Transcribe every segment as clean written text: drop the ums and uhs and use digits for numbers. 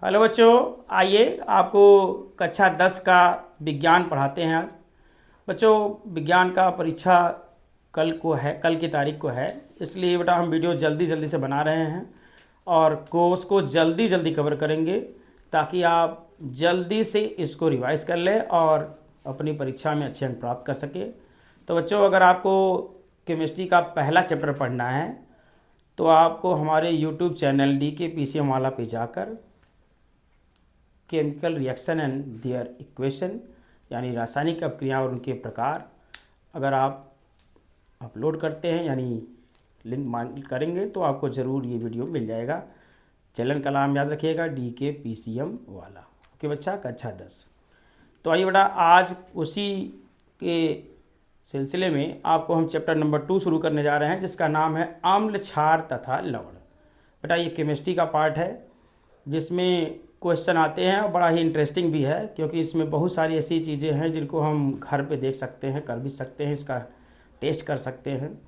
Hello बच्चों, आइए आपको कक्षा 10 का विज्ञान पढ़ाते हैं आज। बच्चों, विज्ञान का परीक्षा कल को है, कल की तारीख को है, इसलिए बेटा हम वीडियो जल्दी जल्दी से बना रहे हैं और कोर्स को जल्दी जल्दी कवर करेंगे ताकि आप जल्दी से इसको रिवाइज कर लें और अपनी परीक्षा में अच्छे अंक प्राप्त कर सके। तो बच्चों, अगर आपको केमिस्ट्री का पहला चैप्टर पढ़ना है तो आपको हमारे यूट्यूब चैनल DK PCM वाला पे जाकर chemical reaction and their equation यानी रासायनिक अपक्रिया और उनके प्रकार अगर आप अपलोड करते हैं यानी लिंक मान करेंगे तो आपको ज़रूर ये वीडियो मिल जाएगा। चैनल का नाम याद रखिएगा DK PCM वाला। ओके बच्चा, कक्षा 10। तो आइए बेटा, आज उसी के सिलसिले में आपको हम चैप्टर नंबर 2 शुरू करने जा रहे हैं जिसका नाम है अम्ल, क्षार तथा लवण। बेटा ये केमिस्ट्री का पार्ट है जिसमें क्वेश्चन आते हैं और बड़ा ही इंटरेस्टिंग भी है क्योंकि इसमें बहुत सारी ऐसी चीज़ें हैं जिनको हम घर पे देख सकते हैं, कर भी सकते हैं, इसका टेस्ट कर सकते हैं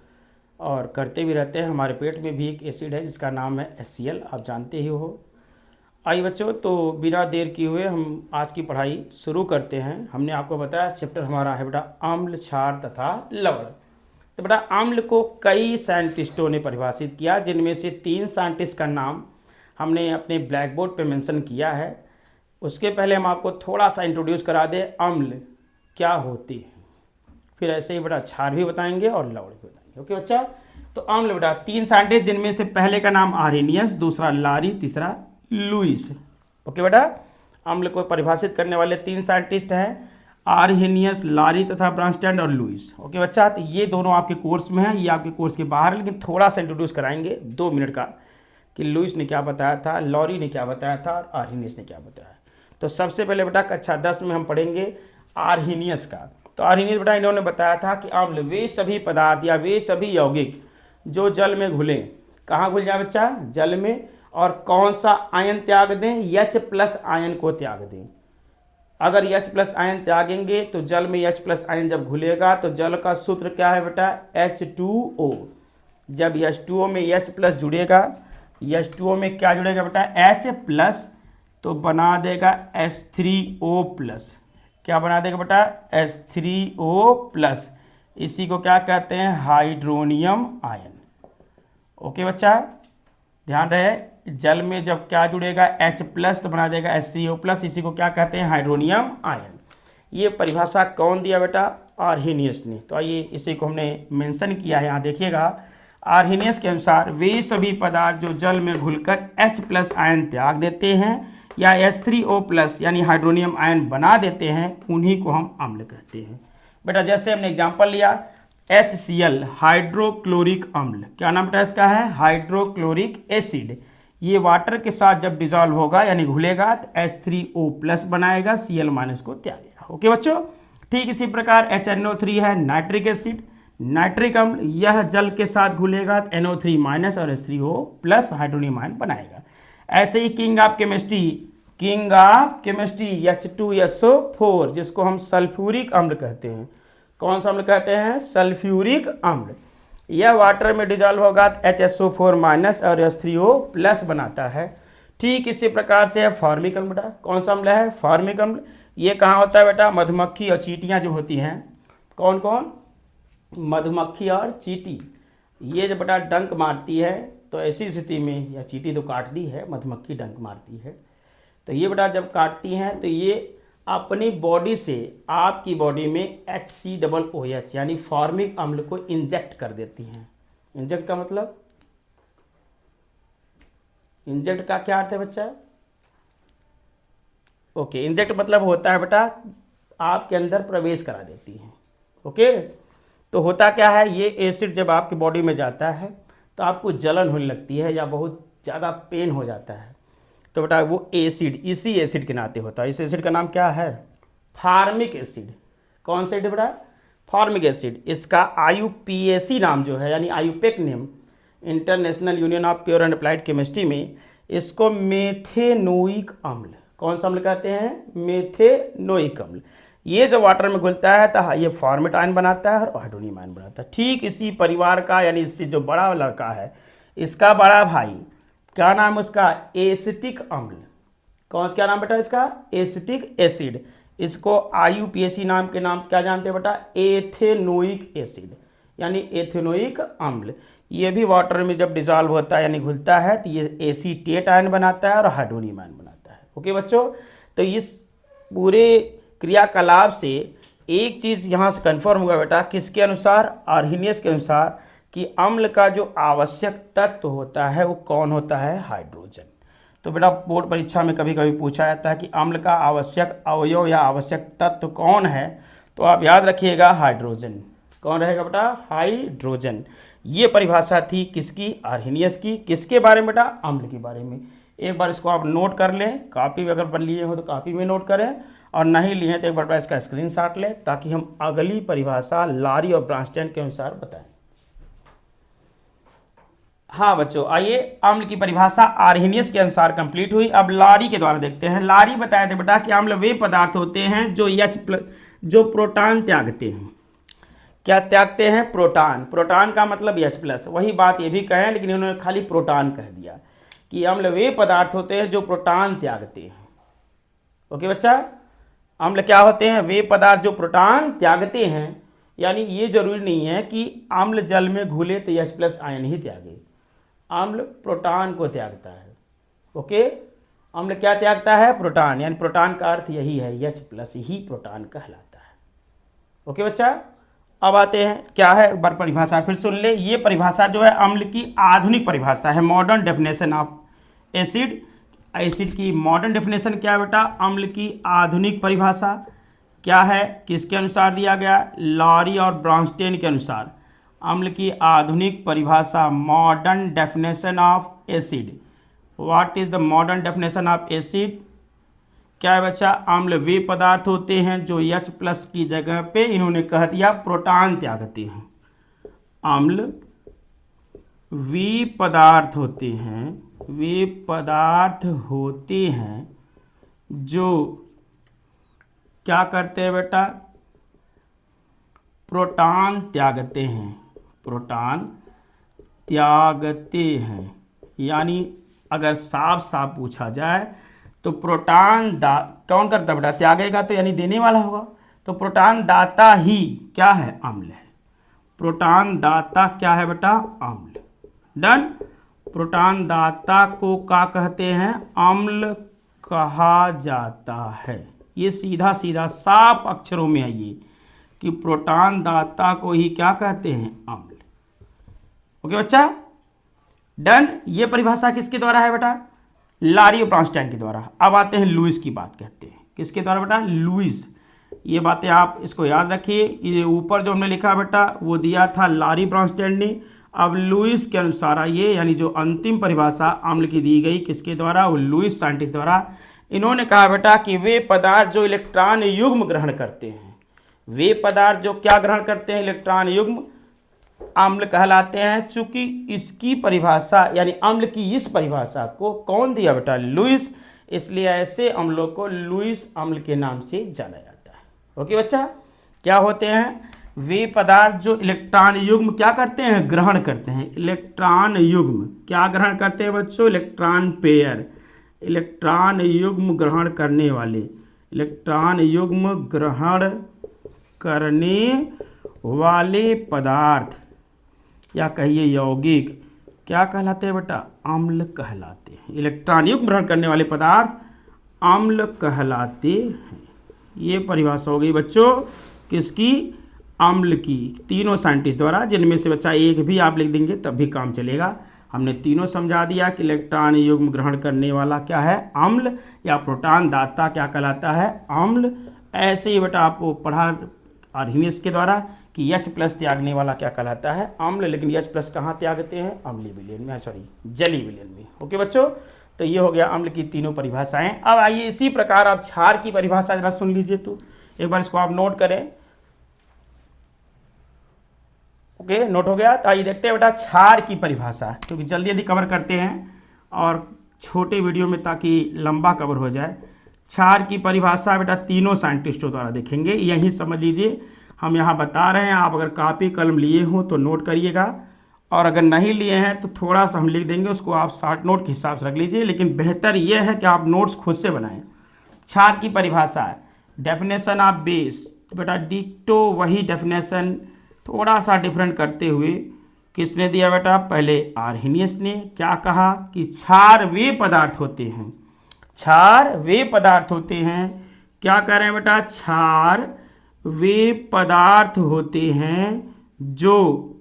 और करते भी रहते हैं। हमारे पेट में भी एक एसिड है जिसका नाम है HCl, आप जानते ही हो। आइए बच्चों, तो बिना देर किए हुए हम आज की पढ़ाई शुरू करते हैं। हमने आपको बताया चैप्टर हमारा है बेटा अम्ल, क्षार तथा लवण। तो बेटा अम्ल को कई साइंटिस्टों ने परिभाषित किया जिनमें से 3 साइंटिस्ट का नाम हमने अपने ब्लैक बोर्ड पे मेंशन किया है। उसके पहले हम आपको थोड़ा सा इंट्रोड्यूस करा दें अम्ल क्या होते हैं, फिर ऐसे ही बेटा क्षार भी बताएंगे और लवण भी बताएंगे। ओके बच्चा, तो अम्ल बेटा 3 साइंटिस्ट जिनमें से पहले का नाम आर्हेनियस, दूसरा लारी, तीसरा लुईस। ओके बेटा, अम्ल को परिभाषित करने वाले 3 साइंटिस्ट हैं आर्हेनियस, लारी तथा ब्रांस्टैंड और लुईस। ओके बच्चा, तो ये दोनों आपके कोर्स में हैं, ये आपके कोर्स के बाहर है, लेकिन थोड़ा सा इंट्रोड्यूस कराएंगे 2 मिनट का कि लुईस ने क्या बताया था, लॉरी ने क्या बताया था और आर्हेनियस ने क्या बताया। तो सबसे पहले बेटा कक्षा 10 में हम पढ़ेंगे आर्हेनियस का। तो आर्हेनियस बेटा इन्होंने बताया था कि अम्ल वे सभी पदार्थ या वे सभी यौगिक जो जल में घुले, कहाँ घुल जाए बच्चा, जल में, और कौन सा आयन त्याग दें, H+ आयन को त्याग दें। अगर H+ आयन त्यागेंगे तो जल में H+ आयन जब घुलेगा तो जल का सूत्र क्या है बेटा, H2O। जब H2O में H+ जुड़ेगा, H2O में क्या जुड़ेगा बेटा, H+, तो बना देगा H3O+। क्या बना देगा बेटा, H3O+। इसी को क्या कहते हैं, हाइड्रोनियम आयन। ओके बच्चा, ध्यान रहे, जल में जब क्या जुड़ेगा H+ तो बना देगा H3O+, इसी को क्या कहते हैं, हाइड्रोनियम आयन। ये परिभाषा कौन दिया बेटा, आर्हेनियस ने। तो आइए इसी को हमने मेंशन किया है, यहाँ देखिएगा। आर्हेनियस के अनुसार वे सभी पदार्थ जो जल में घुलकर H+ आयन त्याग देते हैं या H3O+ यानी हाइड्रोनियम आयन बना देते हैं उन्हीं को हम अम्ल कहते हैं। बेटा जैसे हमने एग्जांपल लिया HCl, हाइड्रोक्लोरिक अम्ल। क्या नाम बेटा इसका है, हाइड्रोक्लोरिक एसिड। ये वाटर के साथ जब डिजॉल्व होगा यानी घुलेगा तो H3O+ बनाएगा, Cl- को त्यागेगा। ओके बच्चों, ठीक इसी प्रकार HNO3 है नाइट्रिक एसिड, नाइट्रिक अम्ल। यह जल के साथ घुलेगा तो NO3- और H3O+ हाइड्रोनियम आयन बनाएगा। ऐसे ही किंग ऑफ केमिस्ट्री H2SO4 जिसको हम सल्फ्यूरिक अम्ल कहते हैं। कौन सा अम्ल कहते हैं, सल्फ्यूरिक अम्ल। यह वाटर में डिजॉल्व होगा तो HSO4- और H3O+ बनाता है। ठीक इसी प्रकार से है फॉर्मिक अम्ल। बेटा कौन सा अम्ल है, फॉर्मिक अम्ल। ये कहाँ होता है बेटा, मधुमक्खी और चींटियाँ जो होती हैं, कौन कौन, मधुमक्खी और चींटी। ये जब बेटा डंक मारती है तो ऐसी स्थिति में, या चींटी तो काटती है, मधुमक्खी डंक मारती है, तो ये बेटा जब काटती हैं तो ये अपनी बॉडी से आपकी बॉडी में HCOOH यानी फॉर्मिक अम्ल को इंजेक्ट कर देती हैं। इंजेक्ट का मतलब, इंजेक्ट का क्या अर्थ है बच्चा, ओके, इंजेक्ट मतलब होता है बेटा आपके अंदर प्रवेश करा देती हैं। ओके, तो होता क्या है, ये एसिड जब आपकी बॉडी में जाता है तो आपको जलन होने लगती है या बहुत ज़्यादा पेन हो जाता है। तो बेटा वो एसिड इसी एसिड के नाते होता है। इस एसिड का नाम क्या है, फार्मिक एसिड। कौन सा एसिड बेटा, फार्मिक एसिड। इसका IUPAC नाम जो है यानी IUPAC name, international union of pure and applied chemistry में इसको मेथेनोइक अम्ल, कौन सा अम्ल कहते हैं, मेथेनोइक अम्ल। ये जब वाटर में घुलता है तो ये फॉर्मेट आयन बनाता है और हाइड्रोनियम आयन बनाता है। ठीक इसी परिवार का यानी इससे जो बड़ा लड़का है, इसका बड़ा भाई, क्या नाम उसका, एसिटिक अम्ल। कौन क्या नाम बेटा इसका? Acetic acid. इसको IUPAC नाम के नाम क्या जानते हैं बेटा? एथेनोइक एसिड, यानी एथेनोइक अम्ल। ये भी वाटर में जब डिजॉल्व होता है यानी घुलता है तो ये एसीटेट आयन बनाता है और हाइड्रोनियम आयन बनाता है। ओके बच्चों, तो इस पूरे क्रियाकलाप से एक चीज़ यहाँ से कंफर्म हुआ बेटा, किसके अनुसार? आर्हेनियस के अनुसार, कि अम्ल का जो आवश्यक तत्व होता है वो कौन होता है? हाइड्रोजन। तो बेटा बोर्ड परीक्षा में कभी कभी पूछा जाता है कि अम्ल का आवश्यक अवयव या आवश्यक तत्व कौन है, तो आप याद रखिएगा हाइड्रोजन। कौन रहेगा बेटा? हाइड्रोजन। ये परिभाषा थी किसकी? आर्हेनियस की। किसके बारे में बेटा? अम्ल के बारे में। एक बार इसको आप नोट कर लें, कॉपी में अगर बन लिए हो तो कॉपी में नोट करें, और नहीं लिए हैं तो एक बार इसका स्क्रीनशॉट लें, ताकि हम अगली परिभाषा लारी और ब्रांस्टन के अनुसार बताएं। हाँ बच्चों, आइए, अम्ल की परिभाषा आर्हेनियस के अनुसार कंप्लीट हुई। अब लारी के द्वारा देखते हैं। लारी बताए थे बेटा कि अम्ल वे पदार्थ होते हैं जो प्रोटॉन त्यागते हैं। क्या त्यागते हैं? प्रोटॉन। प्रोटॉन का मतलब H+। वही बात ये भी कहें, लेकिन उन्होंने खाली प्रोटॉन कह दिया कि अम्ल वे पदार्थ होते हैं जो प्रोटॉन त्यागते हैं। ओके बच्चा, अम्ल क्या होते हैं? वे पदार्थ जो प्रोटॉन त्यागते हैं, यानी ये जरूरी नहीं है कि अम्ल जल में घुले तो H+ आयन ही त्यागे। अम्ल प्रोटॉन को त्यागता है। ओके, अम्ल क्या त्यागता है? प्रोटॉन, यानी प्रोटॉन का अर्थ यही है, H+ ही प्रोटॉन कहलाता है। ओके बच्चा, अब आते हैं क्या है, एक बार परिभाषा फिर सुन ले। ये परिभाषा जो है अम्ल की आधुनिक परिभाषा है, modern definition of acid. Acid की मॉडर्न डेफिनेशन क्या है बेटा? अम्ल की आधुनिक परिभाषा क्या है? किसके अनुसार दिया गया? लारी और ब्रांस्टेन के अनुसार। अम्ल की आधुनिक परिभाषा, modern definition of acid. What is the modern definition of acid? क्या है बच्चा? अम्ल वे पदार्थ होते हैं जो H+ की जगह पे इन्होंने कह दिया प्रोटॉन त्यागते हैं। अम्ल वे पदार्थ होते हैं, वे पदार्थ होते हैं जो क्या करते हैं बेटा? प्रोटॉन त्यागते हैं। प्रोटॉन त्यागते हैं, यानी अगर साफ साफ पूछा जाए तो प्रोटॉन कौन करता बेटा? त्यागेगा तो यानी देने वाला होगा, तो प्रोटॉन दाता ही क्या है? अम्ल है। प्रोटॉन दाता क्या है बेटा? अम्ल। डन। प्रोटॉन दाता को क्या कहते हैं? अम्ल कहा जाता है। ये सीधा सीधा साफ अक्षरों में है ये, कि प्रोटॉन दाता को ही क्या कहते हैं? अम्ल। ओके बच्चा, डन। ये परिभाषा किसके द्वारा है बेटा? लारी और ब्रांस्टन के द्वारा। अब आते हैं लुईस की बात कहते हैं। किसके द्वारा बेटा? लुईस। ये बातें आप इसको याद रखिए। ये ऊपर जो हमने लिखा बेटा वो दिया था लारी ब्रांस्टन ने। अब लुईस के अनुसार आइए, यानी जो अंतिम परिभाषा अम्ल की दी गई किसके द्वारा? वो लुईस साइंटिस्ट द्वारा। इन्होंने कहा बेटा कि वे पदार्थ जो इलेक्ट्रॉन युग्म ग्रहण करते हैं, वे पदार्थ जो क्या ग्रहण करते हैं? इलेक्ट्रॉन युग्म, अम्ल कहलाते हैं। चूंकि इसकी परिभाषा यानी अम्ल की इस परिभाषा को कौन दिया बेटा? लुईस। इसलिए ऐसे अम्लों को लुईस अम्ल के नाम से जाना जाता है। ओके बच्चा, क्या होते हैं? वे पदार्थ जो इलेक्ट्रॉन युग्म क्या करते हैं? ग्रहण करते हैं। इलेक्ट्रॉन युग्म क्या ग्रहण करते हैं बच्चों? Electron pair. इलेक्ट्रॉन युग्म ग्रहण करने वाले, इलेक्ट्रॉन युग्म ग्रहण करने वाले पदार्थ या कहिए यौगिक क्या कहलाते हैं बेटा? अम्ल कहलाते हैं। इलेक्ट्रॉन युग्म ग्रहण करने वाले पदार्थ अम्ल कहलाते हैं। ये परिभाषा हो गई बच्चों किसकी? अम्ल की, तीनों साइंटिस्ट द्वारा, जिनमें से बच्चा एक भी आप लिख देंगे तब भी काम चलेगा। हमने तीनों समझा दिया कि इलेक्ट्रॉन युग्म ग्रहण करने वाला क्या है? अम्ल, या प्रोटॉन दाता क्या कहलाता है? अम्ल। ऐसे ही बेटा आपको पढ़ा आर्हेनियस के द्वारा कि H+ त्यागने वाला क्या कहलाता है? अम्ल। लेकिन H+ कहाँ त्यागते हैं? अम्लीय विलयन में, सॉरी जलीय विलयन में। ओके बच्चों, तो ये हो गया अम्ल की तीनों परिभाषाएं। अब आइए इसी प्रकार आप क्षार की परिभाषा जरा सुन लीजिए, तो एक बार इसको आप नोट करें। ओके, नोट हो गया। तो आइए देखते हैं बेटा क्षार की परिभाषा, क्योंकि जल्दी जल्दी कवर करते हैं और छोटे वीडियो में ताकि लंबा कवर हो जाए। क्षार की परिभाषा बेटा तीनों साइंटिस्टों द्वारा देखेंगे, यही समझ लीजिए हम यहाँ बता रहे हैं। आप अगर कॉपी कलम लिए हो तो नोट करिएगा और अगर नहीं लिए हैं तो थोड़ा सा हम लिख देंगे, उसको आप शॉर्ट नोट के हिसाब से रख लीजिए, लेकिन बेहतर यह है कि आप नोट्स खुद से बनाएं। क्षार की परिभाषा है, डेफिनेशन ऑफ बेस, बेटा डिक्टो वही डेफिनेशन थोड़ा सा डिफरेंट करते हुए किसने दिया बेटा, पहले आर्हेनियस ने क्या कहा कि क्षार वे पदार्थ होते हैं, क्षार वे पदार्थ होते हैं, क्या कह रहे हैं बेटा, क्षार वे पदार्थ होते हैं जो,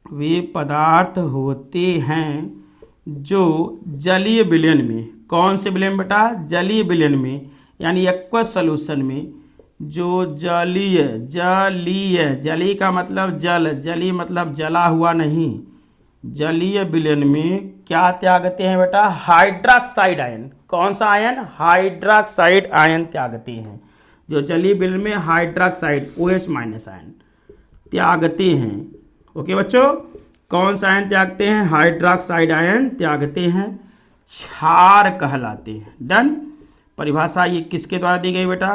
वे पदार्थ होते हैं जो जलीय विलयन में, कौन से विलयन बेटा, जलीय विलयन में, यानी एक्वस सॉल्यूशन में, जो जलीय, जलीय का मतलब जल, जलीय मतलब जला हुआ नहीं, जलीय विलयन में क्या त्यागते हैं बेटा, हाइड्रोक्साइड आयन, कौन सा आयन, हाइड्रोक्साइड आयन त्यागते हैं, जो जलीय विलयन में हाइड्रोक्साइड OH- आयन त्यागते हैं। ओके बच्चों, कौन सा आयन त्यागते हैं, हाइड्रोक्साइड आयन त्यागते हैं, क्षार कहलाते हैं। डन। परिभाषा ये किसके द्वारा दी गई बेटा,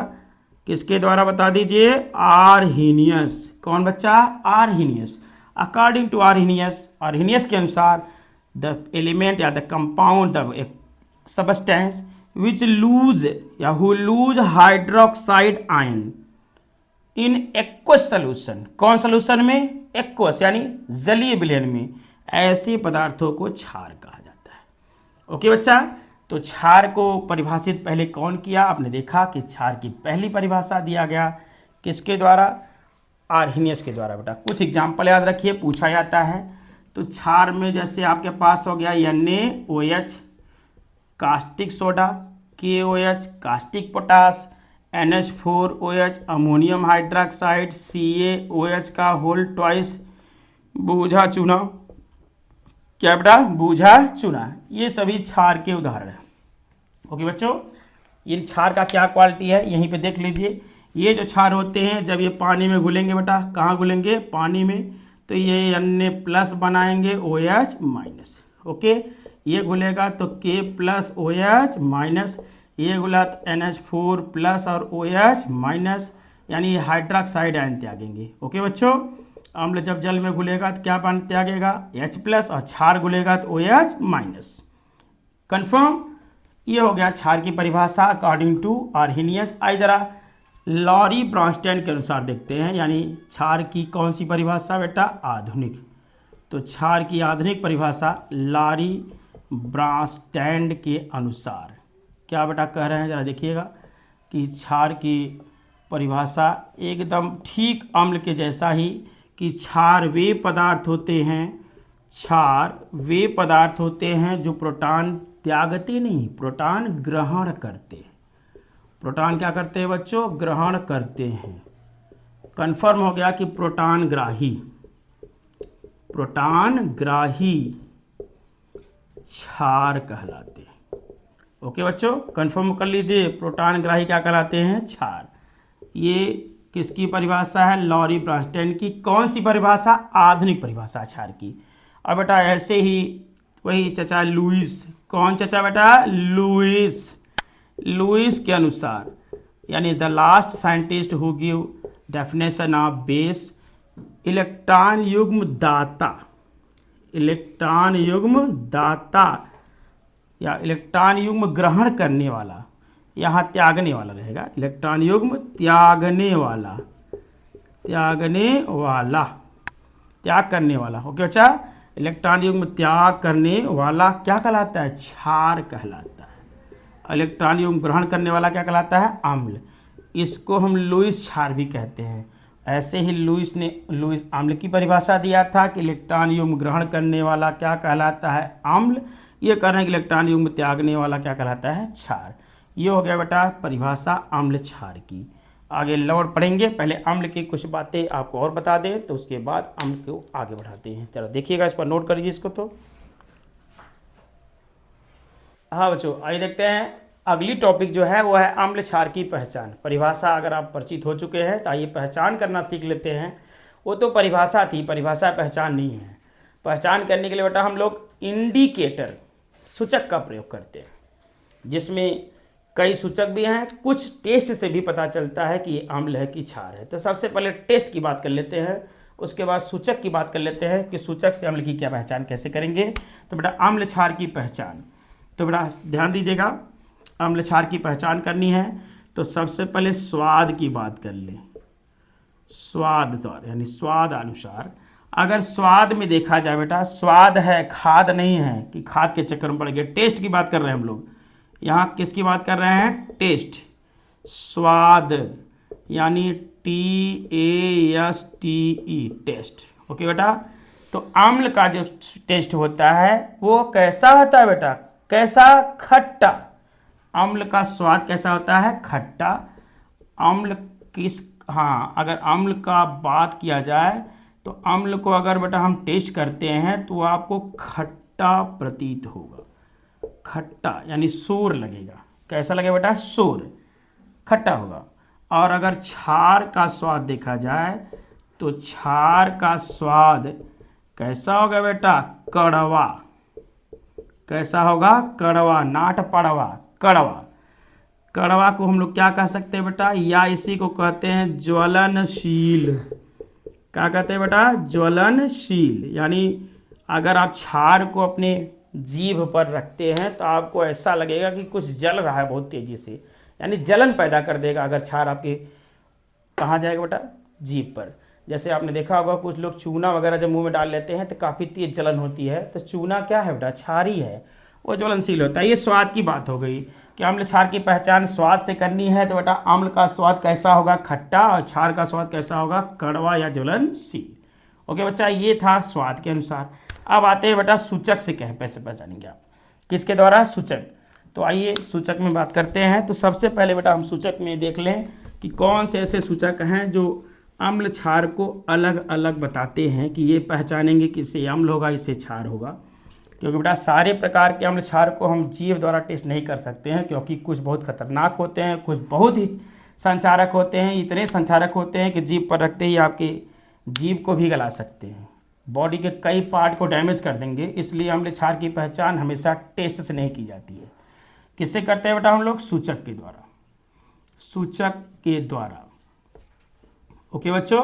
किसके द्वारा बता दीजिए, आर्हेनियस। कौन बच्चा, Arrhenius. According to Arrhenius, Arrhenius के अनुसार द एलिमेंट या the compound the substance which lose या who lose hydroxide ion in aqueous solution, कौन सोल्यूशन में, एक्वस यानी जलीय विलयन में, ऐसे पदार्थों को क्षार कहा जाता है। ओके बच्चा, तो क्षार को परिभाषित पहले कौन किया, आपने देखा कि क्षार की पहली परिभाषा दिया गया किसके द्वारा, आर्हेनियस के द्वारा। बेटा कुछ एग्जाम्पल याद रखिए, पूछा जाता है। तो क्षार में जैसे आपके पास हो गया NaOH caustic soda, KOH caustic potash, NH4OH ammonium hydroxide, CaOH का होल ट्वाइस, बूझा चूना, क्या बेटा, बूझा चूना, ये सभी क्षार के उदाहरण हैं। ओके बच्चों, इन क्षार का क्या क्वालिटी है यहीं पे देख लीजिए। ये जो क्षार होते हैं जब ये पानी में घुलेंगे बेटा, कहाँ घुलेंगे, पानी में, तो ये Na+ बनाएंगे OH-। ओके, ये घुलेगा तो K+OH-, ये घुला तो NH4+ और OH-, यानी हाइड्रोक्साइड आयन त्यागेंगे। ओके बच्चों, अम्ल जब जल में घुलेगा तो क्या बन त्यागेगा, H+, और क्षार घुलेगा तो OH-। कन्फर्म। ये हो गया क्षार की परिभाषा अकॉर्डिंग टू आर्हेनियस। आई जरा लॉरी ब्रॉन्स्टैंड के अनुसार देखते हैं, यानी क्षार की कौन सी परिभाषा बेटा, आधुनिक। तो क्षार की आधुनिक परिभाषा लॉरी ब्रॉन्स्टैंड के अनुसार क्या बेटा कह रहे हैं, जरा देखिएगा कि क्षार की परिभाषा एकदम ठीक अम्ल के जैसा ही, कि क्षार वे पदार्थ होते हैं, क्षार वे पदार्थ होते हैं जो प्रोटॉन त्यागते नहीं, प्रोटॉन ग्रहण करते हैं। प्रोटॉन क्या करते हैं बच्चों, ग्रहण करते हैं। कंफर्म हो गया कि प्रोटॉन ग्राही, प्रोटॉन ग्राही क्षार कहलाते हैं। ओके बच्चों, कंफर्म कर लीजिए, प्रोटॉन ग्राही क्या कहलाते हैं, क्षार। ये किसकी परिभाषा है, लॉरी ब्रॉन्स्टैंड की। कौन सी परिभाषा, आधुनिक परिभाषा क्षार की। अब बेटा ऐसे ही वही चचा लुईस, कौन चचा बेटा, लुईस, लुईस के अनुसार, यानी the last scientist who give definition of base, electron युग्म दाता, इलेक्ट्रॉन युग्म दाता या इलेक्ट्रॉन युग्म ग्रहण करने वाला, यहाँ त्यागने वाला रहेगा, इलेक्ट्रॉन युग्म त्यागने वाला, त्यागने वाला, त्याग करने वाला। ओके बच्चा, इलेक्ट्रॉन युग्म त्याग करने वाला क्या कहलाता है, क्षार कहलाता है। इलेक्ट्रॉन युग्म ग्रहण करने वाला क्या कहलाता है, अम्ल। इसको हम लुईस क्षार भी कहते हैं। ऐसे ही लुईस ने लुईस अम्ल की परिभाषा दिया था कि इलेक्ट्रॉन युग्म ग्रहण करने वाला क्या कहलाता है, अम्ल। ये कह रहे हैं कि इलेक्ट्रॉन युग्म त्यागने वाला क्या कहलाता है, क्षार। ये हो गया बेटा परिभाषा अम्ल क्षार की। आगे लौट पढ़ेंगे, पहले अम्ल की कुछ बातें आपको और बता दें, तो उसके बाद अम्ल को आगे बढ़ाते हैं। चलो देखिएगा, इस पर नोट करिए इसको। तो हाँ बच्चों, आइए देखते हैं अगली टॉपिक जो है वो है अम्ल क्षार की पहचान। परिभाषा अगर आप परिचित हो चुके हैं तो आइए पहचान करना सीख लेते हैं। वो तो परिभाषा थी, परिभाषा पहचान नहीं है। पहचान करने के लिए बेटा हम लोग इंडिकेटर, सूचक का प्रयोग करते हैं, जिसमें कई सूचक भी हैं। कुछ टेस्ट से भी पता चलता है कि ये अम्ल है कि क्षार है। तो सबसे पहले टेस्ट की बात कर लेते हैं। उसके बाद सूचक की बात कर लेते हैं कि सूचक से अम्ल की क्या पहचान कैसे करेंगे। तो बेटा अम्ल क्षार की पहचान, तो बेटा ध्यान दीजिएगा, अम्ल क्षार की पहचान करनी है तो सबसे पहले स्वाद की बात कर ले। स्वाद द्वारा यानी स्वाद अनुसार, अगर स्वाद में देखा जाए बेटा, स्वाद है खाद नहीं है कि खाद के चक्कर में पड़ गए। टेस्ट की बात कर रहे हैं हम लोग, यहाँ किसकी बात कर रहे हैं, टेस्ट, स्वाद यानी TASTE टेस्ट। ओके बेटा, तो अम्ल का जो टेस्ट होता है वो कैसा होता है बेटा, कैसा, खट्टा। अम्ल का स्वाद कैसा होता है, खट्टा। अम्ल किस, हाँ, अगर अम्ल का बात किया जाए तो अम्ल को अगर बेटा हम टेस्ट करते हैं तो आपको खट्टा प्रतीत होगा, खट्टा यानी सोर लगेगा। कैसा लगेगा बेटा, सोर, खट्टा होगा। और अगर क्षार का स्वाद देखा जाए तो क्षार का स्वाद कैसा होगा बेटा, कड़वा। कैसा होगा, कड़वा, नाट पड़वा, कड़वा। कड़वा को हम लोग क्या कह सकते हैं बेटा, या इसी को कहते हैं ज्वलनशील। क्या कहते हैं बेटा, ज्वलनशील। यानी अगर आप क्षार को अपने जीभ पर रखते हैं तो आपको ऐसा लगेगा कि कुछ जल रहा है बहुत तेजी से, यानी जलन पैदा कर देगा अगर क्षार आपके कहाँ जाएगा बेटा, जीभ पर। जैसे आपने देखा होगा कुछ लोग चूना वगैरह जब मुंह में डाल लेते हैं तो काफ़ी तेज जलन होती है, तो चूना क्या है बेटा, क्षार ही है, वो ज्वलनशील होता है। ये स्वाद की बात हो गई कि अम्ल क्षार की पहचान स्वाद से करनी है, तो बेटा अम्ल का स्वाद कैसा होगा, खट्टा, और क्षार का स्वाद कैसा होगा, कड़वा या ज्वलनशील। ओके बच्चा, ये था स्वाद के अनुसार। अब आते हैं बेटा सूचक से कैसे पहचानेंगे आप, किसके द्वारा, सूचक। तो आइए सूचक में बात करते हैं। तो सबसे पहले बेटा हम सूचक में देख लें कि कौन से ऐसे सूचक हैं जो अम्ल क्षार को अलग अलग बताते हैं कि ये पहचानेंगे कि इससे अम्ल होगा, इससे क्षार होगा। क्योंकि बेटा सारे प्रकार के अम्ल क्षार को हम जीभ द्वारा टेस्ट नहीं कर सकते हैं, क्योंकि कुछ बहुत खतरनाक होते हैं, कुछ बहुत ही संचारक होते हैं। इतने संचारक होते हैं कि जीभ पर रखते ही आपके जीभ को भी गला सकते हैं, बॉडी के कई पार्ट को डैमेज कर देंगे। इसलिए अम्ल क्षार की पहचान हमेशा टेस्ट से नहीं की जाती है। किससे करते हैं बेटा हम लोग, सूचक के द्वारा, सूचक के द्वारा। ओके बच्चों,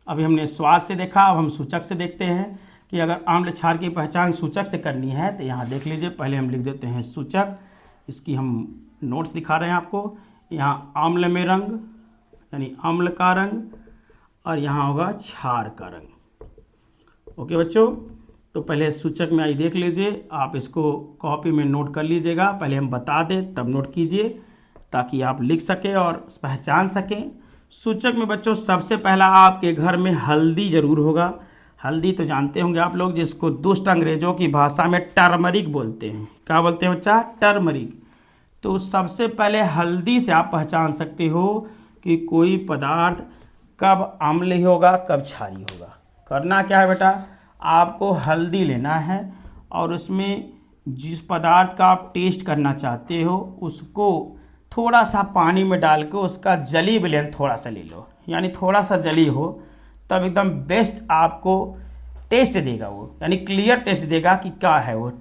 अभी हमने स्वाद से देखा, अब हम सूचक से देखते हैं कि अगर अम्ल क्षार की पहचान सूचक से करनी है तो यहाँ देख लीजिए, पहले हम लिख देते हैं सूचक। इसकी हम नोट्स दिखा रहे हैं आपको। यहाँ अम्ल में रंग यानी अम्ल का रंग, और यहाँ होगा क्षार का रंग। ओके बच्चों, तो पहले सूचक में आई देख लीजिए, आप इसको कॉपी में नोट कर लीजिएगा। पहले हम बता दें तब नोट कीजिए ताकि आप लिख सकें और पहचान सकें। सूचक में बच्चों सबसे पहला आपके घर में हल्दी जरूर होगा। हल्दी तो जानते होंगे आप लोग, जिसको दुष्ट अंग्रेजों की भाषा में टर्मरिक बोलते हैं। क्या बोलते हैं बच्चा, टर्मरिक। तो सबसे पहले हल्दी से आप पहचान सकते हो कि कोई पदार्थ कब अम्ल होगा, कब क्षारी होगा। करना क्या है बेटा, आपको हल्दी लेना है और उसमें जिस पदार्थ का आप टेस्ट करना चाहते हो उसको थोड़ा सा पानी में डाल के उसका जली विलयन थोड़ा सा ले लो, यानी थोड़ा सा जली हो, तब एकदम बेस्ट आपको टेस्ट देगा वो, यानी क्लियर टेस्ट देगा कि क्या है वो,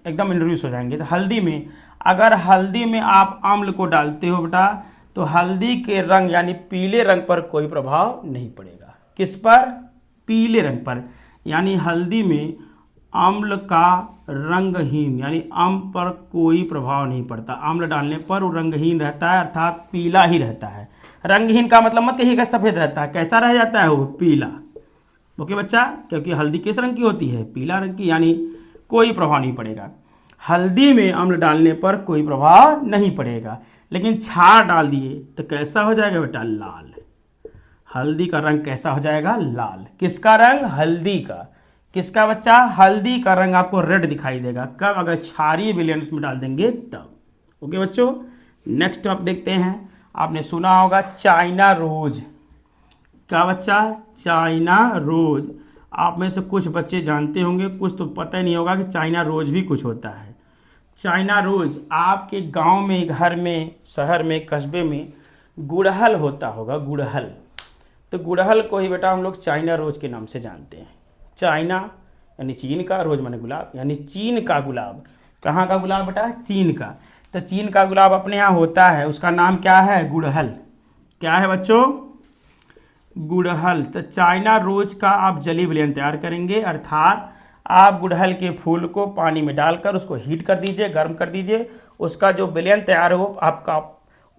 एकदम इंट्रोड्यूस हो जाएंगे। तो हल्दी में, अगर हल्दी में आप अम्ल को डालते हो बेटा तो हल्दी के रंग यानी पीले रंग पर कोई प्रभाव नहीं पड़ेगा। किस पर, पीले रंग पर। यानी हल्दी में अम्ल का रंगहीन यानी अम्ल पर कोई प्रभाव नहीं पड़ता। अम्ल डालने पर वो रंगहीन रहता है, अर्थात पीला ही रहता है। रंगहीन का मतलब मत कहिएगा सफ़ेद रहता है, कैसा रह जाता है वो, पीला। ओके बच्चा, क्योंकि हल्दी किस रंग की होती है, पीला रंग की, यानी कोई प्रभाव नहीं पड़ेगा। हल्दी में अम्ल डालने पर कोई प्रभाव नहीं पड़ेगा। लेकिन क्षार डाल दिए तो कैसा हो जाएगा बेटा, लाल। हल्दी का रंग कैसा हो जाएगा, लाल। किसका रंग, हल्दी का। किसका बच्चा, हल्दी का रंग आपको रेड दिखाई देगा। कब, अगर क्षारीय विलयन उसमें डाल देंगे तब। ओके बच्चों, नेक्स्ट आप देखते हैं, आपने सुना होगा चाइना रोज। क्या बच्चा, चाइना रोज। आप में से कुछ बच्चे जानते होंगे, कुछ तो पता ही नहीं होगा कि चाइना रोज भी कुछ होता है। चाइना रोज आपके गांव में, घर में, शहर में, कस्बे में गुड़हल होता होगा, गुड़हल। तो गुड़हल को ही बेटा हम लोग चाइना रोज के नाम से जानते हैं। चाइना यानी चीन का, रोज माने गुलाब, यानी चीन का गुलाब। कहाँ का गुलाब बेटा, चीन का। तो चीन का गुलाब अपने यहाँ होता है, उसका नाम क्या है, गुड़हल। क्या है बच्चों, गुड़हल, तो चाइना रोज का आप जली विलयन तैयार करेंगे, अर्थात आप गुड़हल के फूल को पानी में डालकर उसको हीट कर दीजिए, गर्म कर दीजिए, उसका जो विलयन तैयार हो आपका,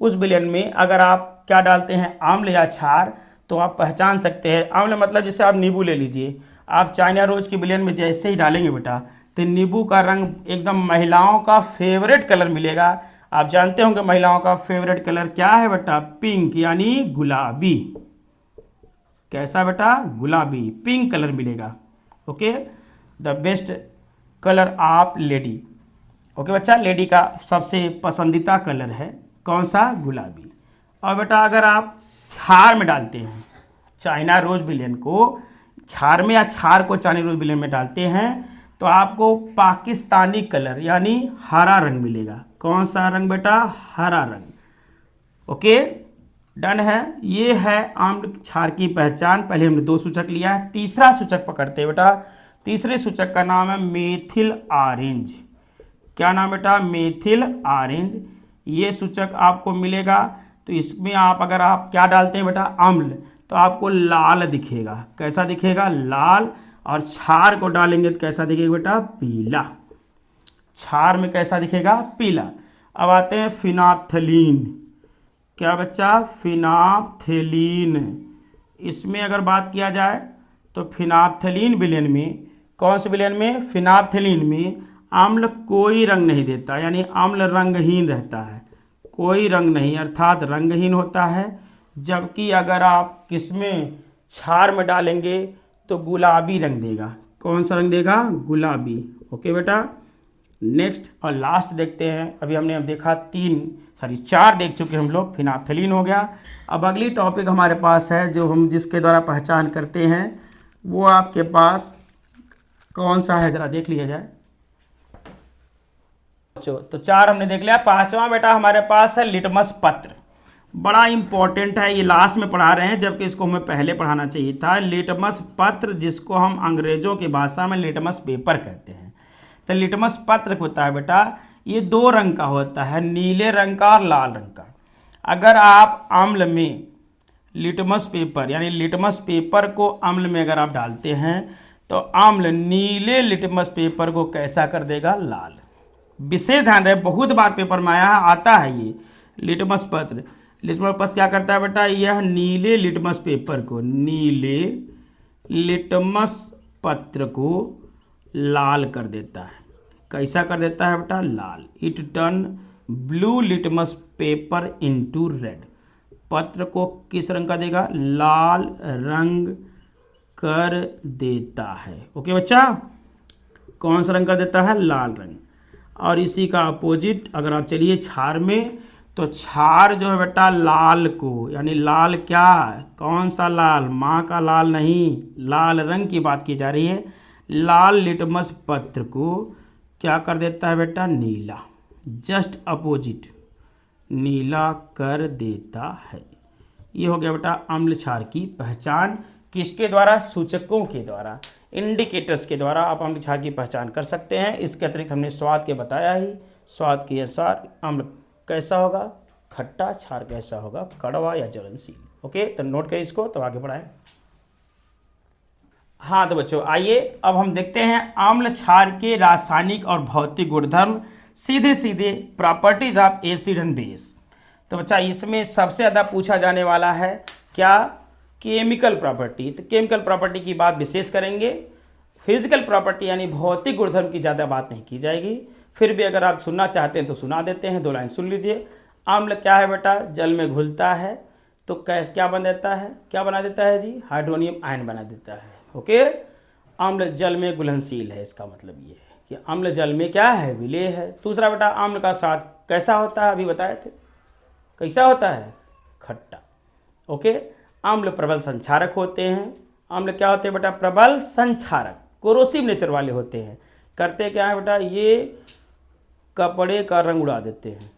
उस विलयन में अगर आप क्या डालते हैं, आम्ल या क्षार, तो आप पहचान सकते हैं। आम्ल मतलब जैसे आप नींबू ले लीजिए, आप चाइना रोज के विलयन में जैसे ही डालेंगे बेटा, तो नींबू का रंग एकदम महिलाओं का फेवरेट कलर मिलेगा। आप जानते होंगे महिलाओं का फेवरेट कलर क्या है बेटा, पिंक यानी गुलाबी। कैसा बेटा, गुलाबी, पिंक कलर मिलेगा। Okay, the best colour of lady. Okay बच्चा, लेडी का सबसे पसंदीदा कलर है कौन सा, गुलाबी। और बेटा अगर आप क्षार में डालते हैं चाइना रोज विलयन को, क्षार में या क्षार को चाइना रोज विलयन में डालते हैं, तो आपको पाकिस्तानी कलर यानी हरा रंग मिलेगा। कौन सा रंग बेटा, हरा रंग। ओके, डन है। ये है आम्ल क्षार की पहचान। पहले हमने 2 सूचक लिया है, तीसरा सूचक पकड़ते हैं बेटा। तीसरे सूचक का नाम है मेथिल ऑरेंज। क्या नाम बेटा, मेथिल ऑरेंज। ये सूचक आपको मिलेगा, तो इसमें आप अगर आप क्या डालते हैं बेटा, अम्ल, तो आपको लाल दिखेगा। कैसा दिखेगा, लाल। और क्षार को डालेंगे तो कैसा दिखेगा बेटा, पीला। क्षार में कैसा दिखेगा, पीला। अब आते हैं फिनाप्थलीन। क्या बच्चा, फिनाप्थलीन। इसमें अगर बात किया जाए तो फिनाप्थलीन विलयन में, कौन से विलयन में, फिनाप्थलीन में अम्ल कोई रंग नहीं देता, यानी अम्ल रंगहीन रहता है, कोई रंग नहीं, अर्थात रंगहीन होता है। जबकि अगर आप किसमें, क्षार में डालेंगे तो गुलाबी रंग देगा। कौन सा रंग देगा, गुलाबी। ओके बेटा, नेक्स्ट और लास्ट देखते हैं। अभी हमने अब देखा 4 देख चुके हम लोग, फिनाप्थलीन हो गया। अब अगली टॉपिक हमारे पास है जो हम जिसके द्वारा पहचान करते हैं, वो आपके पास कौन सा है, जरा देख लिया जाए। तो 4 हमने देख लिया। 5वां बेटा हमारे पास है लिटमस पत्र। बड़ा इंपॉर्टेंट है, ये लास्ट में पढ़ा रहे हैं, जबकि इसको हमें पहले पढ़ाना चाहिए था। लिटमस पत्र, जिसको हम अंग्रेजों की भाषा में लिटमस पेपर कहते हैं। तो लिटमस पत्र होता है बेटा, ये 2 रंग का होता है, नीले रंग का और लाल रंग का। अगर आप अम्ल में लिटमस पेपर यानी लिटमस पेपर को अम्ल में अगर आप डालते हैं, तो अम्ल नीले लिटमस पेपर को कैसा कर देगा, लाल। विशेष ध्यान रहे, बहुत बार पेपर में आता है ये लिटमस पत्र। लिटमस पत्र क्या करता है बेटा, यह नीले लिटमस पेपर को, नीले लिटमस पत्र को लाल कर देता है। कैसा कर देता है बेटा, लाल। It turn blue litmus paper into red. पत्र को किस रंग का देगा, लाल रंग कर देता है। ओके बच्चा, कौन सा रंग कर देता है, लाल रंग। और इसी का अपोजिट अगर आप चलिए क्षार में, तो क्षार जो है बेटा लाल को, यानी लाल क्या, कौन सा लाल, माँ का लाल नहीं, लाल रंग की बात की जा रही है। लाल लिटमस पत्र को क्या कर देता है बेटा, नीला। जस्ट अपोजिट, नीला कर देता है। ये हो गया बेटा अम्ल क्षार की पहचान। किसके द्वारा, सूचकों के द्वारा, इंडिकेटर्स के द्वारा आप अम्ल क्षार की पहचान कर सकते हैं। इसके अतिरिक्त हमने स्वाद के बताया ही, स्वाद के अनुसार अम्ल कैसा होगा, खट्टा, क्षार कैसा होगा, कड़वा या ज्वलनशील। ओके, तो नोट करिए इसको, तो आगे बढ़ाएं। हाँ तो बच्चों आइए अब हम देखते हैं अम्ल क्षार के रासायनिक और भौतिक गुणधर्म, सीधे सीधे properties of acid and base. तो बच्चा इसमें सबसे ज़्यादा पूछा जाने वाला है क्या, केमिकल प्रॉपर्टी। तो केमिकल प्रॉपर्टी की बात विशेष करेंगे, फिजिकल प्रॉपर्टी यानी भौतिक गुणधर्म की ज़्यादा बात नहीं की जाएगी। फिर भी अगर आप सुनना चाहते हैं तो सुना देते हैं, 2 लाइन सुन लीजिए। अम्ल क्या है बेटा, जल में घुलता है तो कैसे क्या बना देता है, क्या बना देता है जी, हाइड्रोनियम आयन बना देता है। ओके, अम्ल जल में घुलनशील है, इसका मतलब ये है कि अम्ल जल में क्या है, विलेय है। दूसरा बेटा अम्ल का स्वाद कैसा होता है, अभी बताए थे, कैसा होता है, खट्टा। ओके, अम्ल प्रबल संक्षारक होते हैं। अम्ल क्या होते हैं बेटा, प्रबल संक्षारक, कोरोसिव नेचर वाले होते हैं। करते क्या है बेटा, ये कपड़े का रंग उड़ा देते हैं,